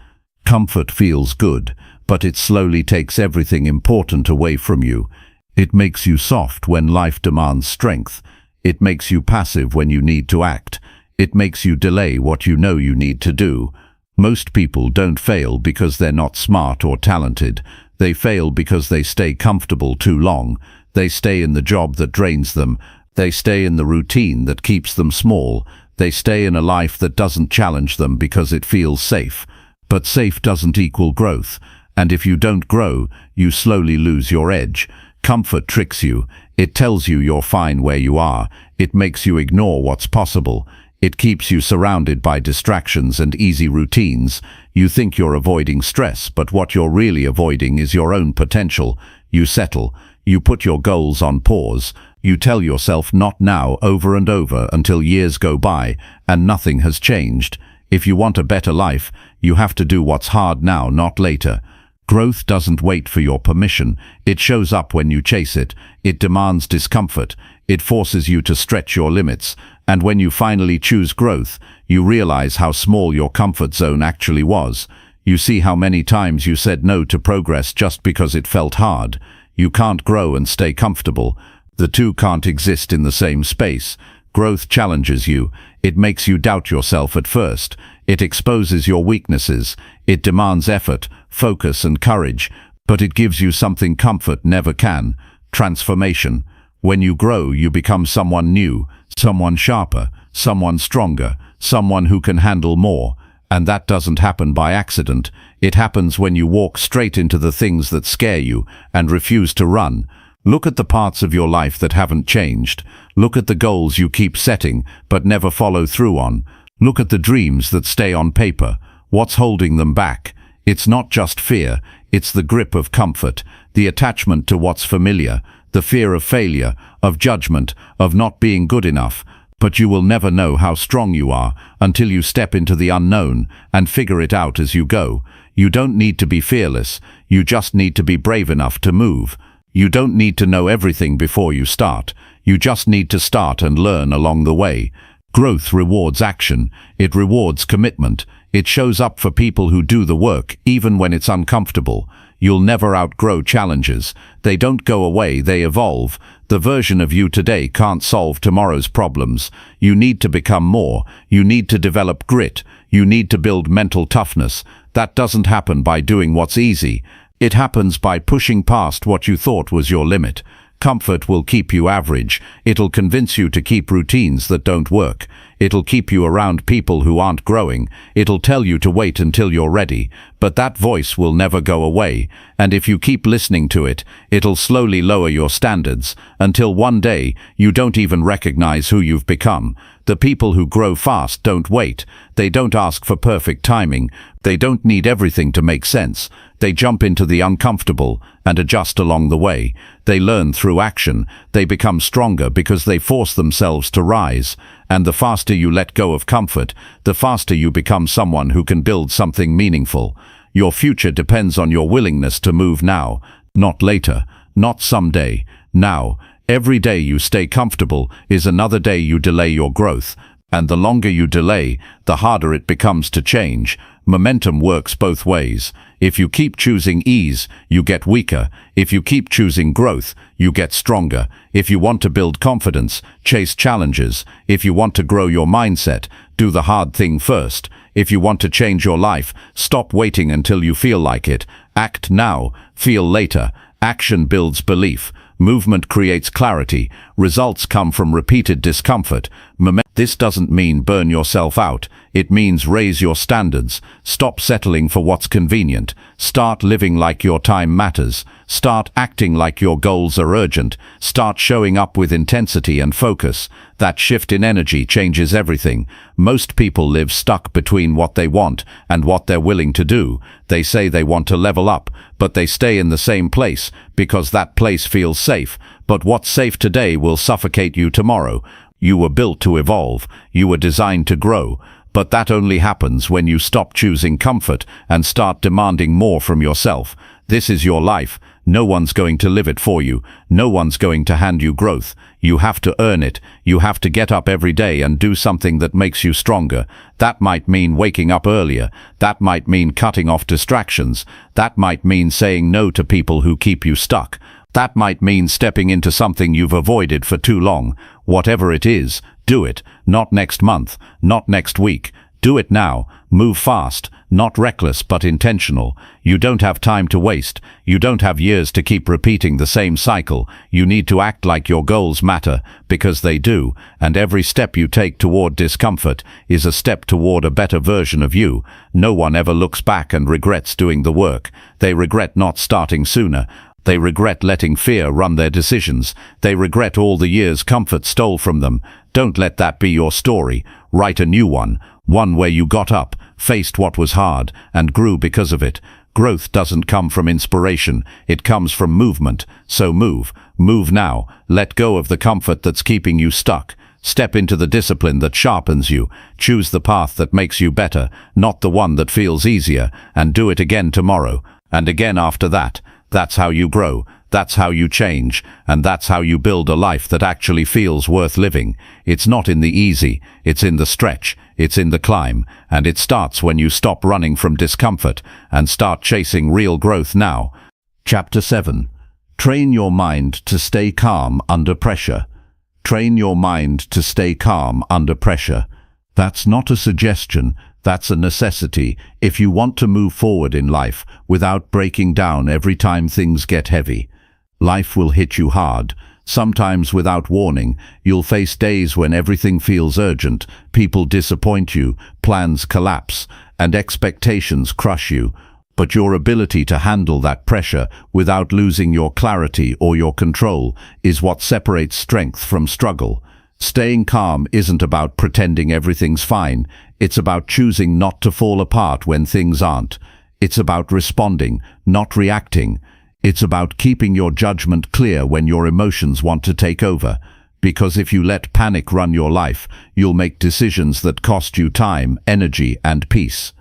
Comfort feels good, but it slowly takes everything important away from you. It makes you soft when life demands strength. It makes you passive when you need to act. It makes you delay what you know you need to do. Most people don't fail because they're not smart or talented. They fail because they stay comfortable too long. They stay in the job that drains them. They stay in the routine that keeps them small. They stay in a life that doesn't challenge them because it feels safe. But safe doesn't equal growth. And if you don't grow, you slowly lose your edge. Comfort tricks you. It tells you you're fine where you are. It makes you ignore what's possible. It keeps you surrounded by distractions and easy routines. You think you're avoiding stress, but what you're really avoiding is your own potential. You settle. You put your goals on pause. You tell yourself not now over and over until years go by and nothing has changed. If you want a better life, you have to do what's hard now, not later. Growth doesn't wait for your permission. It shows up when you chase it. It demands discomfort. It forces you to stretch your limits. And when you finally choose growth, you realize how small your comfort zone actually was. You see how many times you said no to progress just because it felt hard. You can't grow and stay comfortable. The two can't exist in the same space. Growth challenges you. It makes you doubt yourself at first. It exposes your weaknesses. It demands effort, focus, and courage. but it gives you something comfort never can: transformation. When you grow, you become someone new, someone sharper, someone stronger, someone who can handle more. And that doesn't happen by accident. It happens when you walk straight into the things that scare you and refuse to run. Look at the parts of your life that haven't changed. Look at the goals you keep setting but never follow through on. Look at the dreams that stay on paper. What's holding them back? It's not just fear, it's the grip of comfort, the attachment to what's familiar, the fear of failure, of judgment, of not being good enough. But you will never know how strong you are until you step into the unknown and figure it out as you go. You don't need to be fearless, you just need to be brave enough to move. You don't need to know everything before you start. You just need to start and learn along the way. Growth rewards action. It rewards commitment. It shows up for people who do the work, even when it's uncomfortable. You'll never outgrow challenges. They don't go away, they evolve. The version of you today can't solve tomorrow's problems. You need to become more. You need to develop grit. You need to build mental toughness. That doesn't happen by doing what's easy. It happens by pushing past what you thought was your limit. Comfort will keep you average. It'll convince you to keep routines that don't work. It'll keep you around people who aren't growing. It'll tell you to wait until you're ready. But that voice will never go away. And if you keep listening to it, it'll slowly lower your standards until one day you don't even recognize who you've become. The people who grow fast don't wait. They don't ask for perfect timing. They don't need everything to make sense. They jump into the uncomfortable and adjust along the way. They learn through action. They become stronger because they force themselves to rise. And the faster you let go of comfort, the faster you become someone who can build something meaningful. Your future depends on your willingness to move now, not later, not someday, now. Every day you stay comfortable is another day you delay your growth. And the longer you delay, the harder it becomes to change. Momentum works both ways. If you keep choosing ease, you get weaker. If you keep choosing growth, you get stronger. If you want to build confidence, chase challenges. If you want to grow your mindset, do the hard thing first. If you want to change your life, stop waiting until you feel like it. Act now, feel later. Action builds belief. Movement creates clarity. Results come from repeated discomfort. This doesn't mean burn yourself out. It means raise your standards. Stop settling for what's convenient. Start living like your time matters. Start acting like your goals are urgent. Start showing up with intensity and focus. That shift in energy changes everything. Most people live stuck between what they want and what they're willing to do. They say they want to level up, but they stay in the same place because that place feels safe. But what's safe today will suffocate you tomorrow. You were built to evolve. You were designed to grow. But that only happens when you stop choosing comfort and start demanding more from yourself. This is your life. No one's going to live it for you. No one's going to hand you growth. You have to earn it. You have to get up every day and do something that makes you stronger. That might mean waking up earlier. That might mean cutting off distractions. That might mean saying no to people who keep you stuck. That might mean stepping into something you've avoided for too long. Whatever it is, do it. Not next month, not next week. Do it now. Move fast, not reckless but intentional. You don't have time to waste. You don't have years to keep repeating the same cycle. You need to act like your goals matter, because they do, and every step you take toward discomfort is a step toward a better version of you. No one ever looks back and regrets doing the work. They regret not starting sooner. They regret letting fear run their decisions. They regret all the years comfort stole from them. Don't let that be your story. Write a new one. One where you got up, faced what was hard, and grew because of it. Growth doesn't come from inspiration. It comes from movement. So move. Move now. Let go of the comfort that's keeping you stuck. Step into the discipline that sharpens you. Choose the path that makes you better, not the one that feels easier, and do it again tomorrow, and again after that. That's how you grow, that's how you change, and that's how you build a life that actually feels worth living. It's not in the easy, it's in the stretch, it's in the climb, and it starts when you stop running from discomfort and start chasing real growth now. Chapter 7. Train your mind to stay calm under pressure. Train your mind to stay calm under pressure. That's not a suggestion, That's a necessity if you want to move forward in life without breaking down every time things get heavy. Life will hit you hard. Sometimes without warning, you'll face days when everything feels urgent, people disappoint you, plans collapse, and expectations crush you. But your ability to handle that pressure without losing your clarity or your control is what separates strength from struggle. Staying calm isn't about pretending everything's fine. It's about choosing not to fall apart when things aren't. It's about responding, not reacting. It's about keeping your judgment clear when your emotions want to take over. Because if you let panic run your life, you'll make decisions that cost you time, energy, and peace.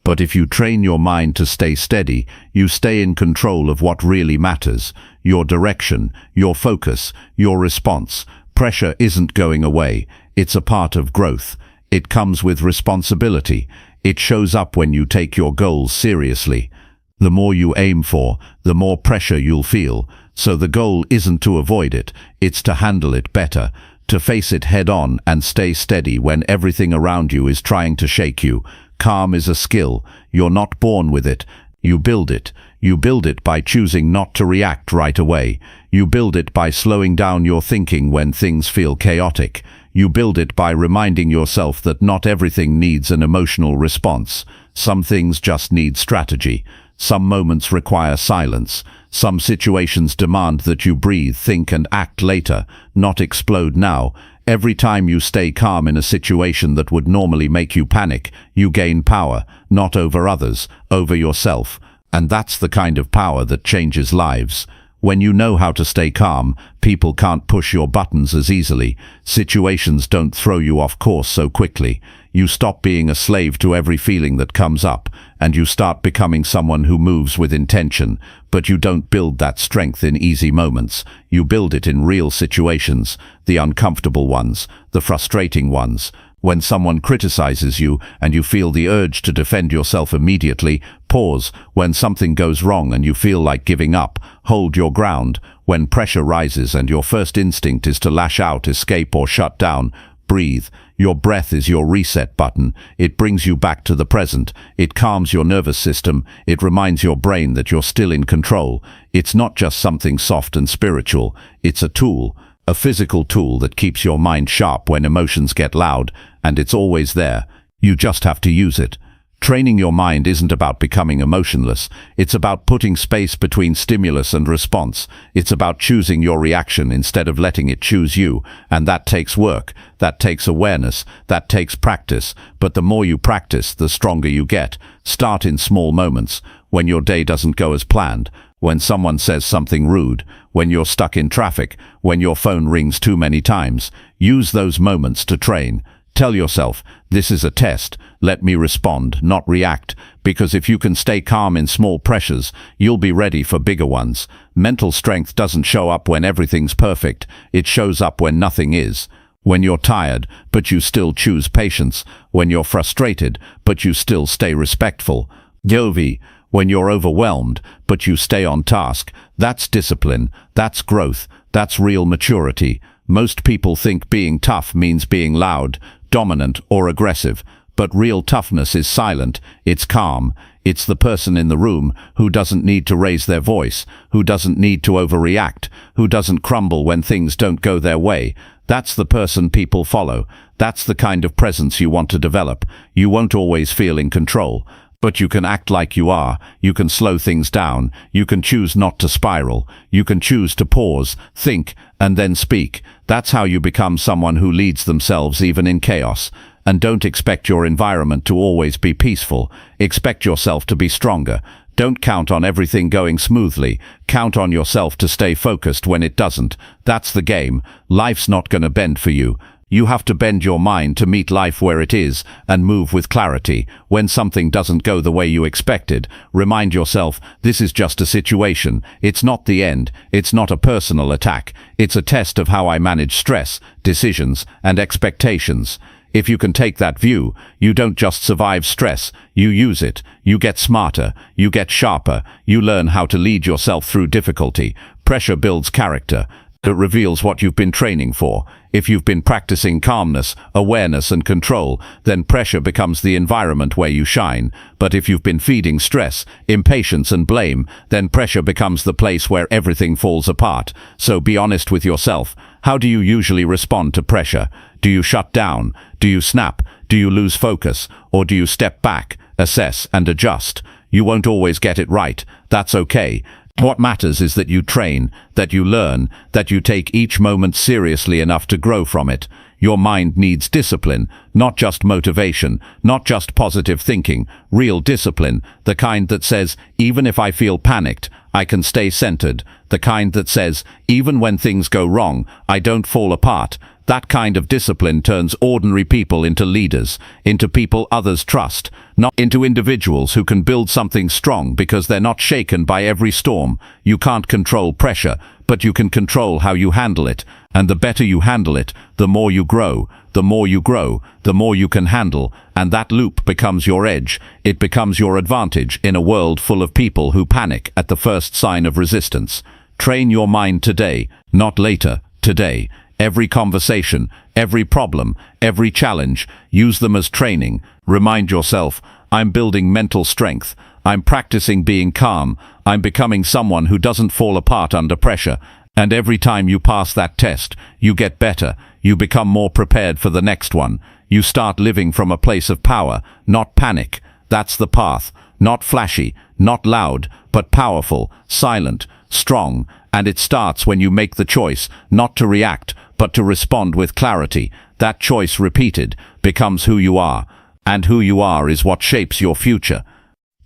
But if you train your mind to stay steady, you stay in control of what really matters. Your direction, your focus, your response. Pressure isn't going away. It's a part of growth. It comes with responsibility. It shows up when you take your goals seriously. The more you aim for, the more pressure you'll feel. So the goal isn't to avoid it, it's to handle it better, to face it head on and stay steady when everything around you is trying to shake you. Calm is a skill. You're not born with it. You build it. You build it by choosing not to react right away. You build it by slowing down your thinking when things feel chaotic. You build it by reminding yourself that not everything needs an emotional response. Some things just need strategy. Some moments require silence. Some situations demand that you breathe, think, and act later, not explode now. Every time you stay calm in a situation that would normally make you panic, you gain power, not over others, over yourself. And that's the kind of power that changes lives. When you know how to stay calm, people can't push your buttons as easily. Situations don't throw you off course so quickly. You stop being a slave to every feeling that comes up, and you start becoming someone who moves with intention. But you don't build that strength in easy moments. You build it in real situations, the uncomfortable ones, the frustrating ones. When someone criticizes you and you feel the urge to defend yourself immediately, pause. When something goes wrong and you feel like giving up, hold your ground. When pressure rises and your first instinct is to lash out, escape, or shut down, breathe. Your breath is your reset button. It brings you back to the present. It calms your nervous system. It reminds your brain that you're still in control. It's not just something soft and spiritual. It's a tool. A physical tool that keeps your mind sharp when emotions get loud, and it's always there. You just have to use it. Training your mind isn't about becoming emotionless. It's about putting space between stimulus and response. It's about choosing your reaction instead of letting it choose you. And that takes work. That takes awareness. That takes practice. But the more you practice, the stronger you get. Start in small moments. When your day doesn't go as planned. When someone says something rude. When you're stuck in traffic. When your phone rings too many times. Use those moments to train. Tell yourself, this is a test. Let me respond, not react. Because if you can stay calm in small pressures, you'll be ready for bigger ones. Mental strength doesn't show up when everything's perfect. It shows up when nothing is. When you're tired, but you still choose patience. When you're frustrated, but you still stay respectful. Yovi, when you're overwhelmed, but you stay on task. That's discipline. That's growth. That's real maturity. Most people think being tough means being loud, dominant, or aggressive. But real toughness is silent. It's calm. It's the person in the room who doesn't need to raise their voice, who doesn't need to overreact, who doesn't crumble when things don't go their way. That's the person people follow. That's the kind of presence you want to develop. You won't always feel in control. But you can act like you are. You can slow things down. You can choose not to spiral. You can choose to pause, think, and then speak. That's how you become someone who leads themselves even in chaos. And don't expect your environment to always be peaceful. Expect yourself to be stronger. Don't count on everything going smoothly. Count on yourself to stay focused when it doesn't. That's the game. Life's not going to bend for you. You have to bend your mind to meet life where it is and move with clarity. When something doesn't go the way you expected, remind yourself, this is just a situation. It's not the end. It's not a personal attack. It's a test of how I manage stress, decisions, and expectations. If you can take that view, you don't just survive stress, you use it. You get smarter, you get sharper, you learn how to lead yourself through difficulty. Pressure builds character. It reveals what you've been training for. If you've been practicing calmness, awareness and control, then pressure becomes the environment where you shine. But if you've been feeding stress, impatience and blame, then pressure becomes the place where everything falls apart. So be honest with yourself. How do you usually respond to pressure? Do you shut down? Do you snap? Do you lose focus? Or do you step back, assess and adjust? You won't always get it right. That's okay. What matters is that you train, that you learn, that you take each moment seriously enough to grow from it. Your mind needs discipline, not just motivation, not just positive thinking, real discipline, the kind that says, even if I feel panicked, I can stay centered, the kind that says, even when things go wrong, I don't fall apart. That kind of discipline turns ordinary people into leaders, into people others trust, not into individuals who can build something strong because they're not shaken by every storm. You can't control pressure, but you can control how you handle it. And the better you handle it, the more you grow. The more you grow, the more you can handle, and that loop becomes your edge. It becomes your advantage in a world full of people who panic at the first sign of resistance. Train your mind today, not later, today. Every conversation, every problem, every challenge, use them as training. Remind yourself, I'm building mental strength. I'm practicing being calm. I'm becoming someone who doesn't fall apart under pressure. And every time you pass that test, you get better. You become more prepared for the next one. You start living from a place of power, not panic. That's the path. Not flashy, not loud, but powerful, silent, strong. And it starts when you make the choice, not to react, but to respond with clarity. That choice repeated becomes who you are. And who you are is what shapes your future.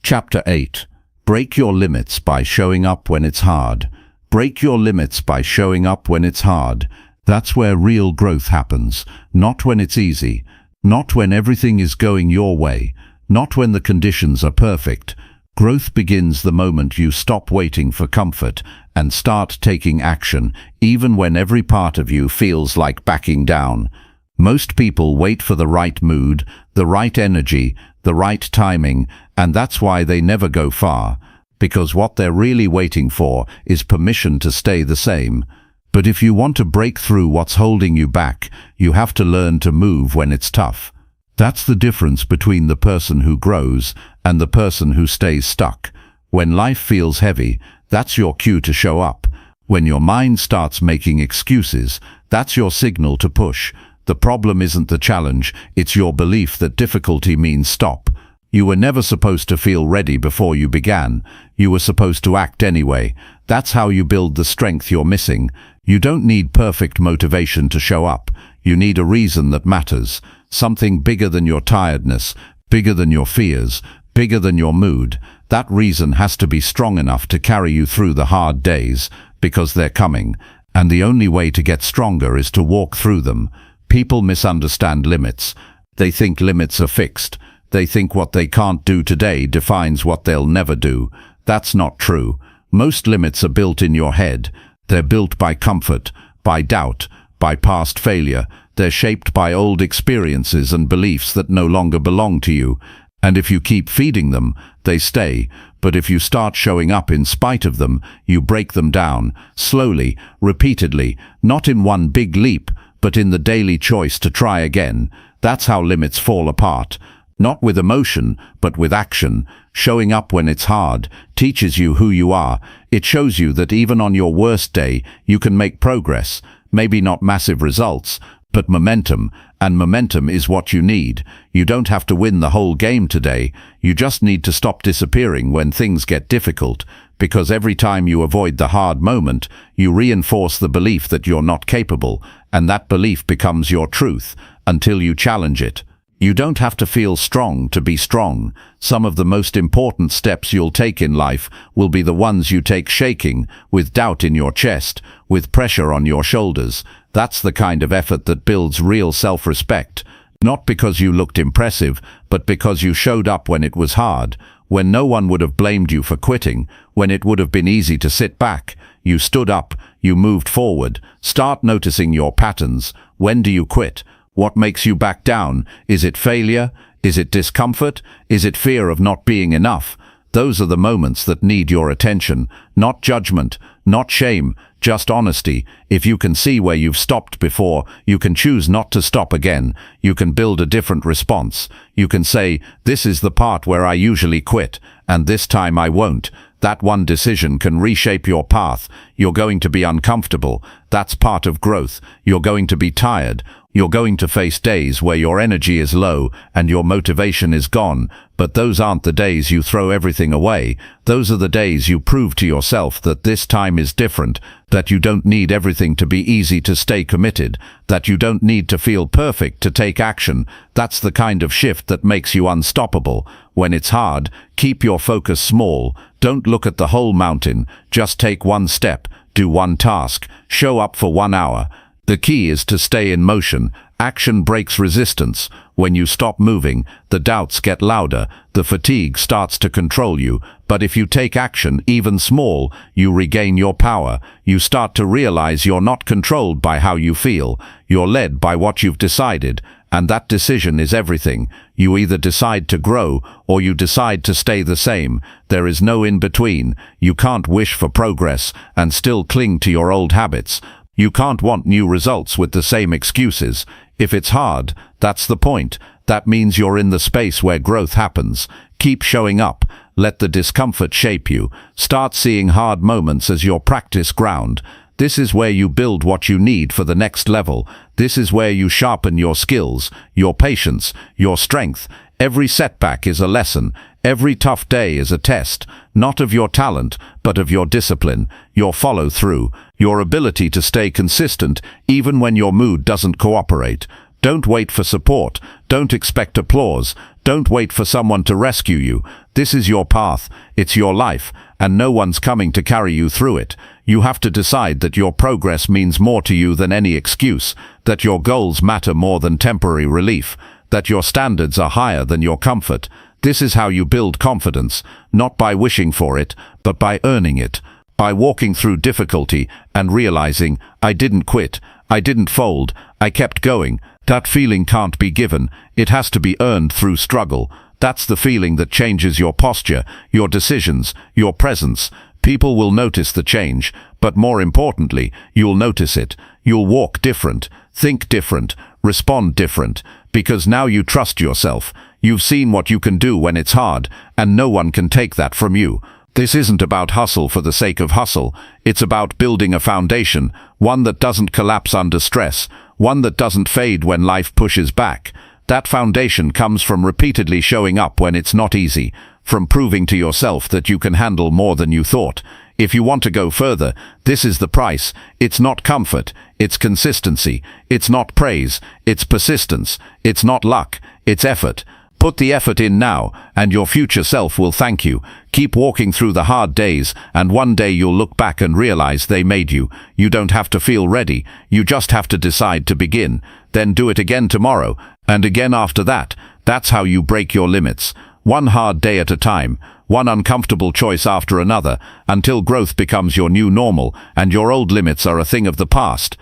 Chapter 8. Break your limits by showing up when it's hard. Break your limits by showing up when it's hard. That's where real growth happens. Not when it's easy. Not when everything is going your way. Not when the conditions are perfect. Growth begins the moment you stop waiting for comfort and start taking action, even when every part of you feels like backing down. Most people wait for the right mood, the right energy, the right timing, and that's why they never go far, because what they're really waiting for is permission to stay the same. But if you want to break through what's holding you back, you have to learn to move when it's tough. That's the difference between the person who grows and the person who stays stuck. When life feels heavy, that's your cue to show up. When your mind starts making excuses, that's your signal to push. The problem isn't the challenge, it's your belief that difficulty means stop. You were never supposed to feel ready before you began. You were supposed to act anyway. That's how you build the strength you're missing. You don't need perfect motivation to show up. You need a reason that matters. Something bigger than your tiredness, bigger than your fears, bigger than your mood. That reason has to be strong enough to carry you through the hard days, because they're coming. And the only way to get stronger is to walk through them. People misunderstand limits. They think limits are fixed. They think what they can't do today defines what they'll never do. That's not true. Most limits are built in your head. They're built by comfort, by doubt, by past failure. They're shaped by old experiences and beliefs that no longer belong to you. And if you keep feeding them, they stay. But if you start showing up in spite of them, you break them down, slowly, repeatedly, not in one big leap, but in the daily choice to try again. That's how limits fall apart. Not with emotion, but with action. Showing up when it's hard teaches you who you are. It shows you that even on your worst day, you can make progress. Maybe not massive results, but momentum. And momentum is what you need. You don't have to win the whole game today. You just need to stop disappearing when things get difficult. Because every time you avoid the hard moment, you reinforce the belief that you're not capable. And that belief becomes your truth until you challenge it. You don't have to feel strong to be strong. Some of the most important steps you'll take in life will be the ones you take shaking, with doubt in your chest, with pressure on your shoulders. That's the kind of effort that builds real self-respect. Not because you looked impressive, but because you showed up when it was hard, when no one would have blamed you for quitting, when it would have been easy to sit back. You stood up, you moved forward. Start noticing your patterns. When do you quit? What makes you back down? Is it failure? Is it discomfort? Is it fear of not being enough? Those are the moments that need your attention, not judgment, not shame, just honesty. If you can see where you've stopped before, you can choose not to stop again. You can build a different response. You can say, this is the part where I usually quit, and this time I won't. That one decision can reshape your path. You're going to be uncomfortable. That's part of growth. You're going to be tired. You're going to face days where your energy is low and your motivation is gone. But those aren't the days you throw everything away. Those are the days you prove to yourself that this time is different, that you don't need everything to be easy to stay committed, that you don't need to feel perfect to take action. That's the kind of shift that makes you unstoppable. When it's hard, keep your focus small. Don't look at the whole mountain. Just take one step, do one task, show up for 1 hour. The key is to stay in motion. Action breaks resistance. When you stop moving, the doubts get louder, the fatigue starts to control you. But if you take action, even small, you regain your power. You start to realize you're not controlled by how you feel. You're led by what you've decided. And that decision is everything. You either decide to grow or you decide to stay the same. There is no in between. You can't wish for progress and still cling to your old habits. You can't want new results with the same excuses. If it's hard, that's the point. That means you're in the space where growth happens. Keep showing up. Let the discomfort shape you. Start seeing hard moments as your practice ground. This is where you build what you need for the next level. This is where you sharpen your skills, your patience, your strength. Every setback is a lesson. Every tough day is a test, not of your talent, but of your discipline, your follow-through, your ability to stay consistent even when your mood doesn't cooperate. Don't wait for support. Don't expect applause. Don't wait for someone to rescue you. This is your path. It's your life, and no one's coming to carry you through it. You have to decide that your progress means more to you than any excuse, that your goals matter more than temporary relief, that your standards are higher than your comfort. This is how you build confidence, not by wishing for it, but by earning it, by walking through difficulty and realizing, I didn't quit, I didn't fold, I kept going. That feeling can't be given, it has to be earned through struggle. That's the feeling that changes your posture, your decisions, your presence. People will notice the change, but more importantly, you'll notice it. You'll walk different, think different, respond different, because now you trust yourself. You've seen what you can do when it's hard, and no one can take that from you. This isn't about hustle for the sake of hustle. It's about building a foundation, one that doesn't collapse under stress, one that doesn't fade when life pushes back. That foundation comes from repeatedly showing up when it's not easy, from proving to yourself that you can handle more than you thought. If you want to go further, this is the price. It's not comfort, it's consistency. It's not praise, it's persistence. It's not luck, it's effort. Put the effort in now, and your future self will thank you. Keep walking through the hard days, and one day you'll look back and realize they made you. You don't have to feel ready, you just have to decide to begin. Then do it again tomorrow, and again after that. That's how you break your limits. One hard day at a time, one uncomfortable choice after another, until growth becomes your new normal, and your old limits are a thing of the past.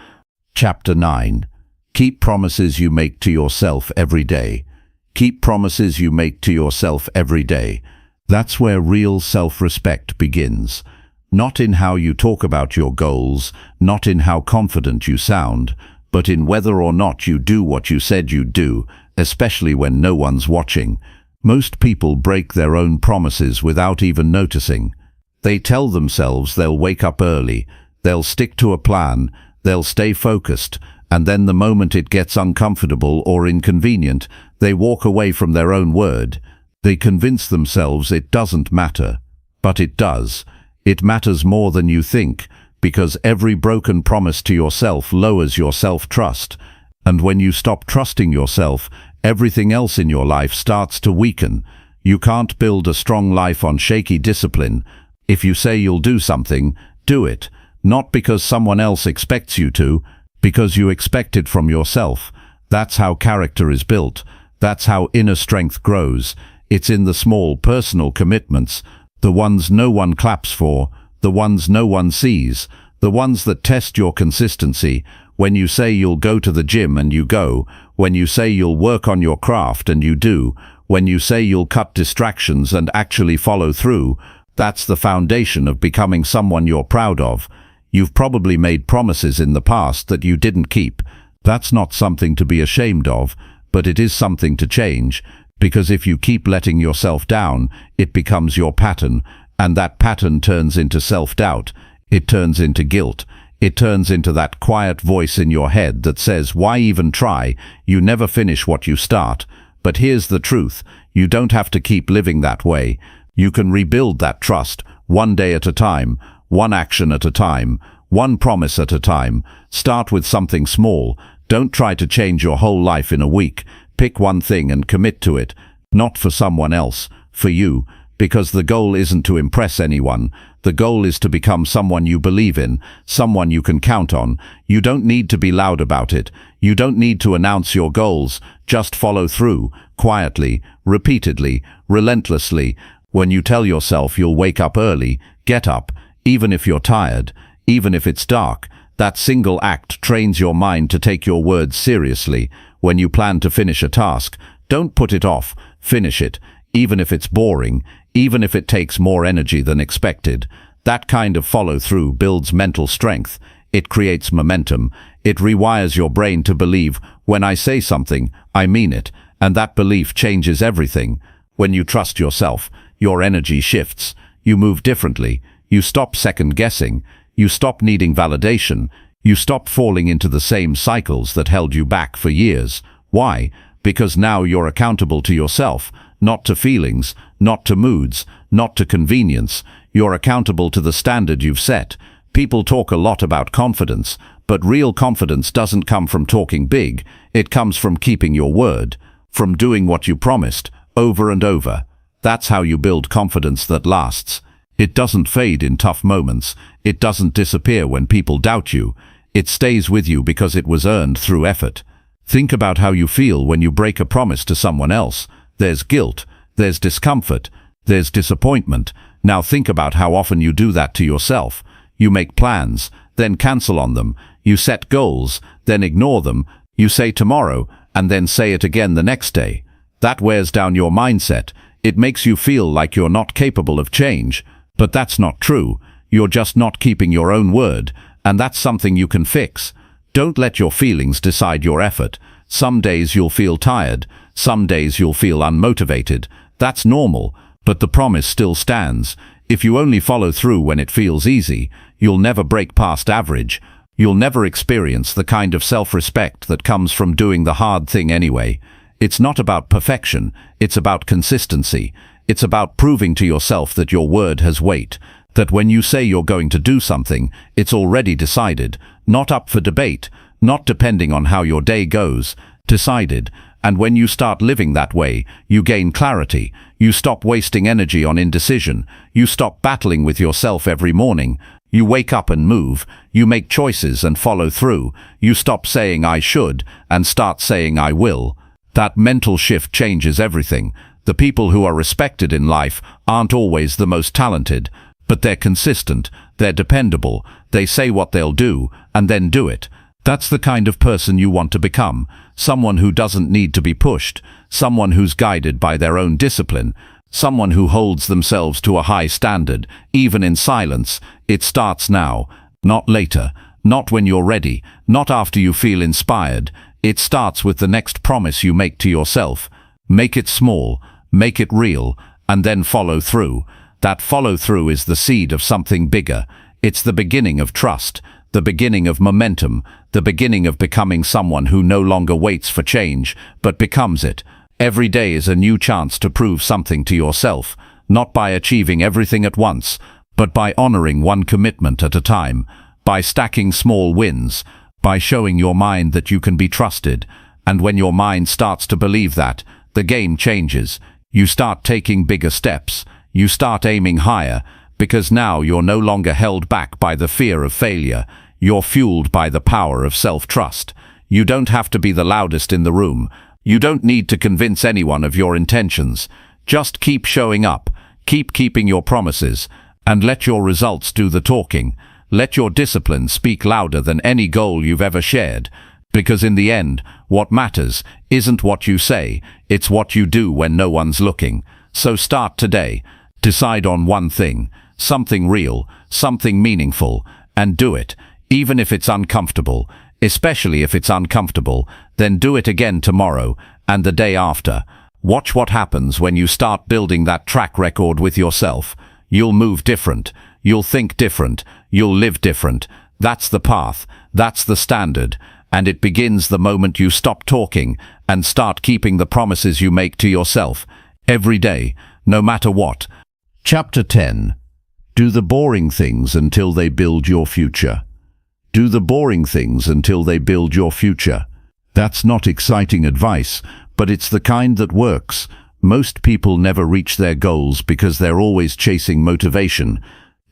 Chapter 9. Keep promises you make to yourself every day. Keep promises you make to yourself every day. That's where real self-respect begins. Not in how you talk about your goals, not in how confident you sound, but in whether or not you do what you said you'd do, especially when no one's watching. Most people break their own promises without even noticing. They tell themselves they'll wake up early, they'll stick to a plan, they'll stay focused, and then the moment it gets uncomfortable or inconvenient, they walk away from their own word. They convince themselves it doesn't matter. But it does. It matters more than you think, because every broken promise to yourself lowers your self-trust. And when you stop trusting yourself, everything else in your life starts to weaken. You can't build a strong life on shaky discipline. If you say you'll do something, do it. Not because someone else expects you to, because you expect it from yourself. That's how character is built. That's how inner strength grows. It's in the small personal commitments, the ones no one claps for, the ones no one sees, the ones that test your consistency. When you say you'll go to the gym and you go, when you say you'll work on your craft and you do, When you say you'll cut distractions and actually follow through, that's the foundation of becoming someone you're proud of. You've probably made promises in the past that you didn't keep. That's not something to be ashamed of, but it is something to change, because if you keep letting yourself down, it becomes your pattern, and that pattern turns into self-doubt. It turns into guilt. It turns into that quiet voice in your head that says, why even try? You never finish what you start. But here's the truth. You don't have to keep living that way. You can rebuild that trust, one day at a time, one action at a time, one promise at a time. Start with something small. Don't try to change your whole life in a week. Pick one thing and commit to it. Not for someone else, for you. Because the goal isn't to impress anyone. The goal is to become someone you believe in, someone you can count on. You don't need to be loud about it. You don't need to announce your goals. Just follow through, quietly, repeatedly, relentlessly. When you tell yourself you'll wake up early, get up, even if you're tired, even if it's dark. That single act trains your mind to take your words seriously. When you plan to finish a task, don't put it off. Finish it, even if it's boring, even if it takes more energy than expected. That kind of follow-through builds mental strength. It creates momentum. It rewires your brain to believe, when I say something, I mean it, and that belief changes everything. When you trust yourself, your energy shifts. You move differently. You stop second-guessing. You stop needing validation. You stop falling into the same cycles that held you back for years. Why? Because now you're accountable to yourself, not to feelings, not to moods, not to convenience. You're accountable to the standard you've set. People talk a lot about confidence, but real confidence doesn't come from talking big. It comes from keeping your word, from doing what you promised, over and over. That's how you build confidence that lasts. It doesn't fade in tough moments. It doesn't disappear when people doubt you. It stays with you because it was earned through effort. Think about how you feel when you break a promise to someone else. There's guilt, there's discomfort, there's disappointment. Now think about how often you do that to yourself. You make plans, then cancel on them. You set goals, then ignore them. You say tomorrow, and then say it again the next day. That wears down your mindset. It makes you feel like you're not capable of change. But that's not true. You're just not keeping your own word, and that's something you can fix. Don't let your feelings decide your effort. Some days you'll feel tired. Some days you'll feel unmotivated. That's normal, but the promise still stands. If you only follow through when it feels easy, you'll never break past average. You'll never experience the kind of self-respect that comes from doing the hard thing anyway. It's not about perfection, it's about consistency. It's about proving to yourself that your word has weight, that when you say you're going to do something, it's already decided, not up for debate, not depending on how your day goes, decided. And when you start living that way, you gain clarity. You stop wasting energy on indecision. You stop battling with yourself every morning. You wake up and move. You make choices and follow through. You stop saying I should and start saying I will. That mental shift changes everything. The people who are respected in life aren't always the most talented, but they're consistent, they're dependable, they say what they'll do, and then do it. That's the kind of person you want to become. Someone who doesn't need to be pushed, someone who's guided by their own discipline, someone who holds themselves to a high standard, even in silence. It starts now, not later, not when you're ready, not after you feel inspired. It starts with the next promise you make to yourself. Make it small, make it real, and then follow through. That follow-through is the seed of something bigger. It's the beginning of trust, the beginning of momentum, the beginning of becoming someone who no longer waits for change, but becomes it. Every day is a new chance to prove something to yourself, not by achieving everything at once, but by honoring one commitment at a time, by stacking small wins, by showing your mind that you can be trusted. And when your mind starts to believe that, the game changes. You start taking bigger steps. You start aiming higher, because now you're no longer held back by the fear of failure. You're fueled by the power of self-trust. You don't have to be the loudest in the room. You don't need to convince anyone of your intentions. Just keep showing up, keep keeping your promises, and let your results do the talking. Let your discipline speak louder than any goal you've ever shared. Because in the end, what matters isn't what you say, it's what you do when no one's looking. So start today. Decide on one thing, something real, something meaningful, and do it, even if it's uncomfortable. Especially if it's uncomfortable, then do it again tomorrow and the day after. Watch what happens when you start building that track record with yourself. You'll move different. You'll think different. You'll live different. That's the path. That's the standard. And it begins the moment you stop talking and start keeping the promises you make to yourself. Every day, no matter what. Chapter 10. Do the boring things until they build your future. Do the boring things until they build your future. That's not exciting advice, but it's the kind that works. Most people never reach their goals because they're always chasing motivation.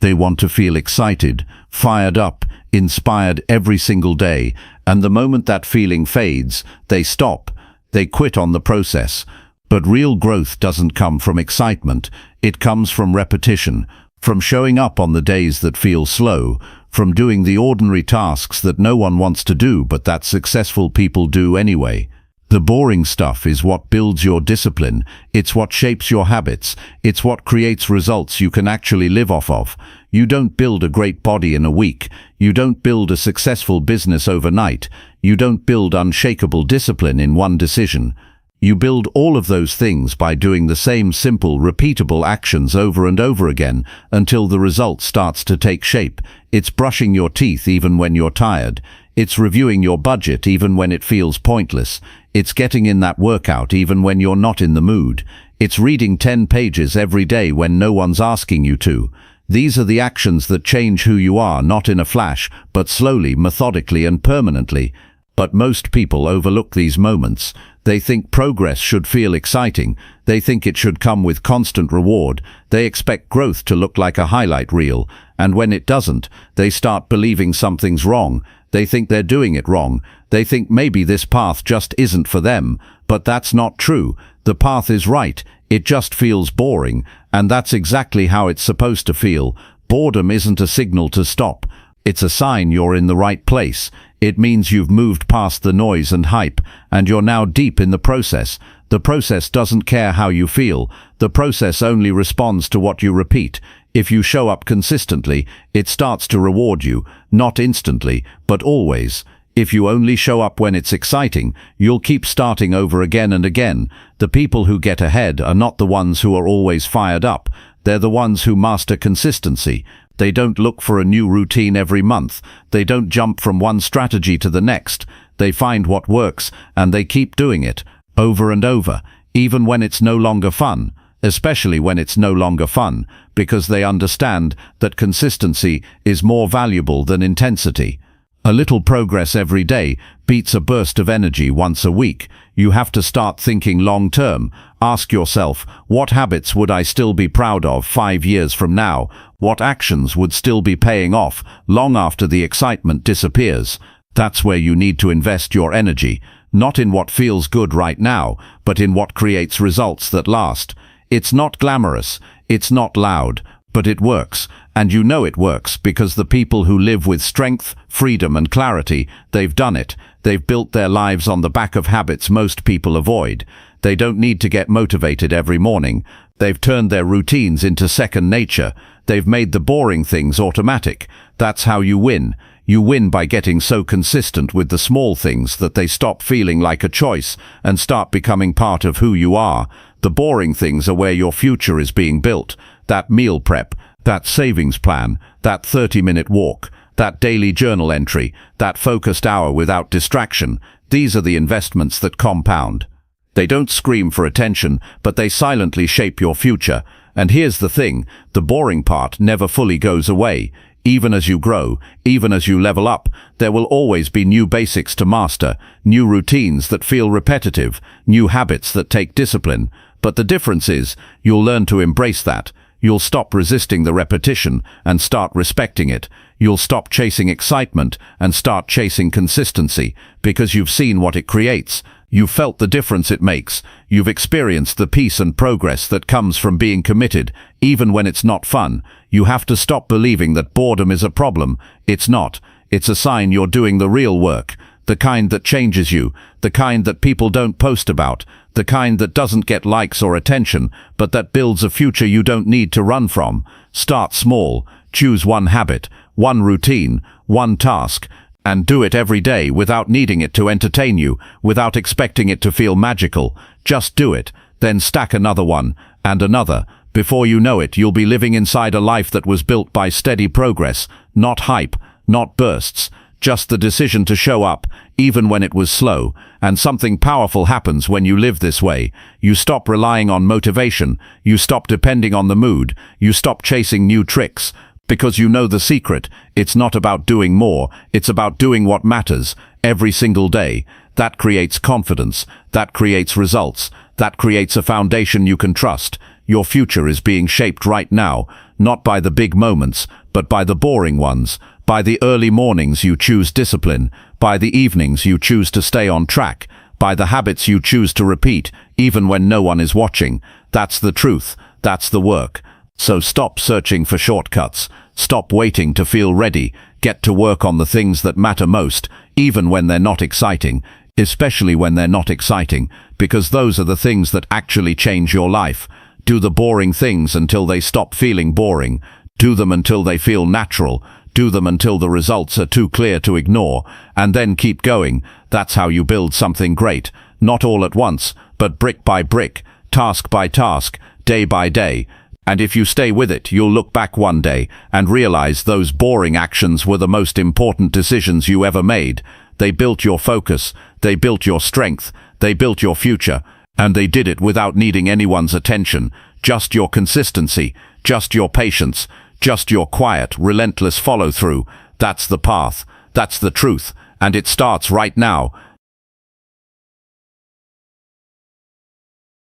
They want to feel excited, fired up, inspired every single day, and the moment that feeling fades, they stop. They quit on the process. But real growth doesn't come from excitement. It comes from repetition, from showing up on the days that feel slow, from doing the ordinary tasks that no one wants to do but that successful people do anyway. The boring stuff is what builds your discipline. It's what shapes your habits. It's what creates results you can actually live off of. You don't build a great body in a week. You don't build a successful business overnight. You don't build unshakable discipline in one decision. You build all of those things by doing the same simple, repeatable actions over and over again until the result starts to take shape. It's brushing your teeth even when you're tired. It's reviewing your budget even when it feels pointless. It's getting in that workout even when you're not in the mood. It's reading 10 pages every day when no one's asking you to. These are the actions that change who you are, not in a flash, but slowly, methodically, and permanently. But most people overlook these moments. They think progress should feel exciting. They think it should come with constant reward. They expect growth to look like a highlight reel. And when it doesn't, they start believing something's wrong. They think they're doing it wrong. They think maybe this path just isn't for them. But that's not true. The path is right. It just feels boring. And that's exactly how it's supposed to feel. Boredom isn't a signal to stop. It's a sign you're in the right place. It means you've moved past the noise and hype, and you're now deep in the process. The process doesn't care how you feel. The process only responds to what you repeat. If you show up consistently, it starts to reward you, not instantly, but always. If you only show up when it's exciting, you'll keep starting over again and again. The people who get ahead are not the ones who are always fired up. They're the ones who master consistency. They don't look for a new routine every month. They don't jump from one strategy to the next. They find what works, and they keep doing it, over and over, even when it's no longer fun, especially when it's no longer fun, because they understand that consistency is more valuable than intensity. A little progress every day beats a burst of energy once a week. You have to start thinking long-term. Ask yourself, what habits would I still be proud of 5 years from now? What actions would still be paying off long after the excitement disappears? That's where you need to invest your energy, not in what feels good right now, but in what creates results that last. It's not glamorous, it's not loud, but it works. And you know it works because the people who live with strength, freedom, and clarity, they've done it. They've built their lives on the back of habits most people avoid. They don't need to get motivated every morning. They've turned their routines into second nature. They've made the boring things automatic. That's how you win. You win by getting so consistent with the small things that they stop feeling like a choice and start becoming part of who you are. The boring things are where your future is being built. That meal prep, that savings plan, that 30-minute walk, that daily journal entry, that focused hour without distraction. These are the investments that compound. They don't scream for attention, but they silently shape your future. And here's the thing, the boring part never fully goes away. Even as you grow, even as you level up, there will always be new basics to master, new routines that feel repetitive, new habits that take discipline. But the difference is, you'll learn to embrace that. You'll stop resisting the repetition and start respecting it. You'll stop chasing excitement and start chasing consistency because you've seen what it creates. You've felt the difference it makes. You've experienced the peace and progress that comes from being committed, even when it's not fun. You have to stop believing that boredom is a problem. It's not. It's a sign you're doing the real work. the kind that changes you, the kind that people don't post about, the kind that doesn't get likes or attention, but that builds a future you don't need to run from. Start small, choose one habit, one routine, one task, and do it every day without needing it to entertain you, without expecting it to feel magical. Just do it, then stack another one, and another. Before you know it, you'll be living inside a life that was built by steady progress, not hype, not bursts, just the decision to show up, even when it was slow. And something powerful happens when you live this way. You stop relying on motivation, you stop depending on the mood, you stop chasing new tricks, because you know the secret. It's not about doing more, it's about doing what matters, every single day. That creates confidence, that creates results, that creates a foundation you can trust. Your future is being shaped right now, not by the big moments, but by the boring ones. By the early mornings you choose discipline, by the evenings you choose to stay on track, by the habits you choose to repeat, even when no one is watching. That's the truth, that's the work. So stop searching for shortcuts, stop waiting to feel ready, get to work on the things that matter most, even when they're not exciting, especially when they're not exciting, because those are the things that actually change your life. Do the boring things until they stop feeling boring. Do them until they feel natural. Do them until the results are too clear to ignore, and then keep going. That's how you build something great. Not all at once, but brick by brick, task by task, day by day. And if you stay with it, you'll look back one day and realize those boring actions were the most important decisions you ever made. They built your focus, they built your strength, they built your future, and they did it without needing anyone's attention, just your consistency, just your patience, just your quiet, relentless follow-through. That's the path, that's the truth, and it starts right now.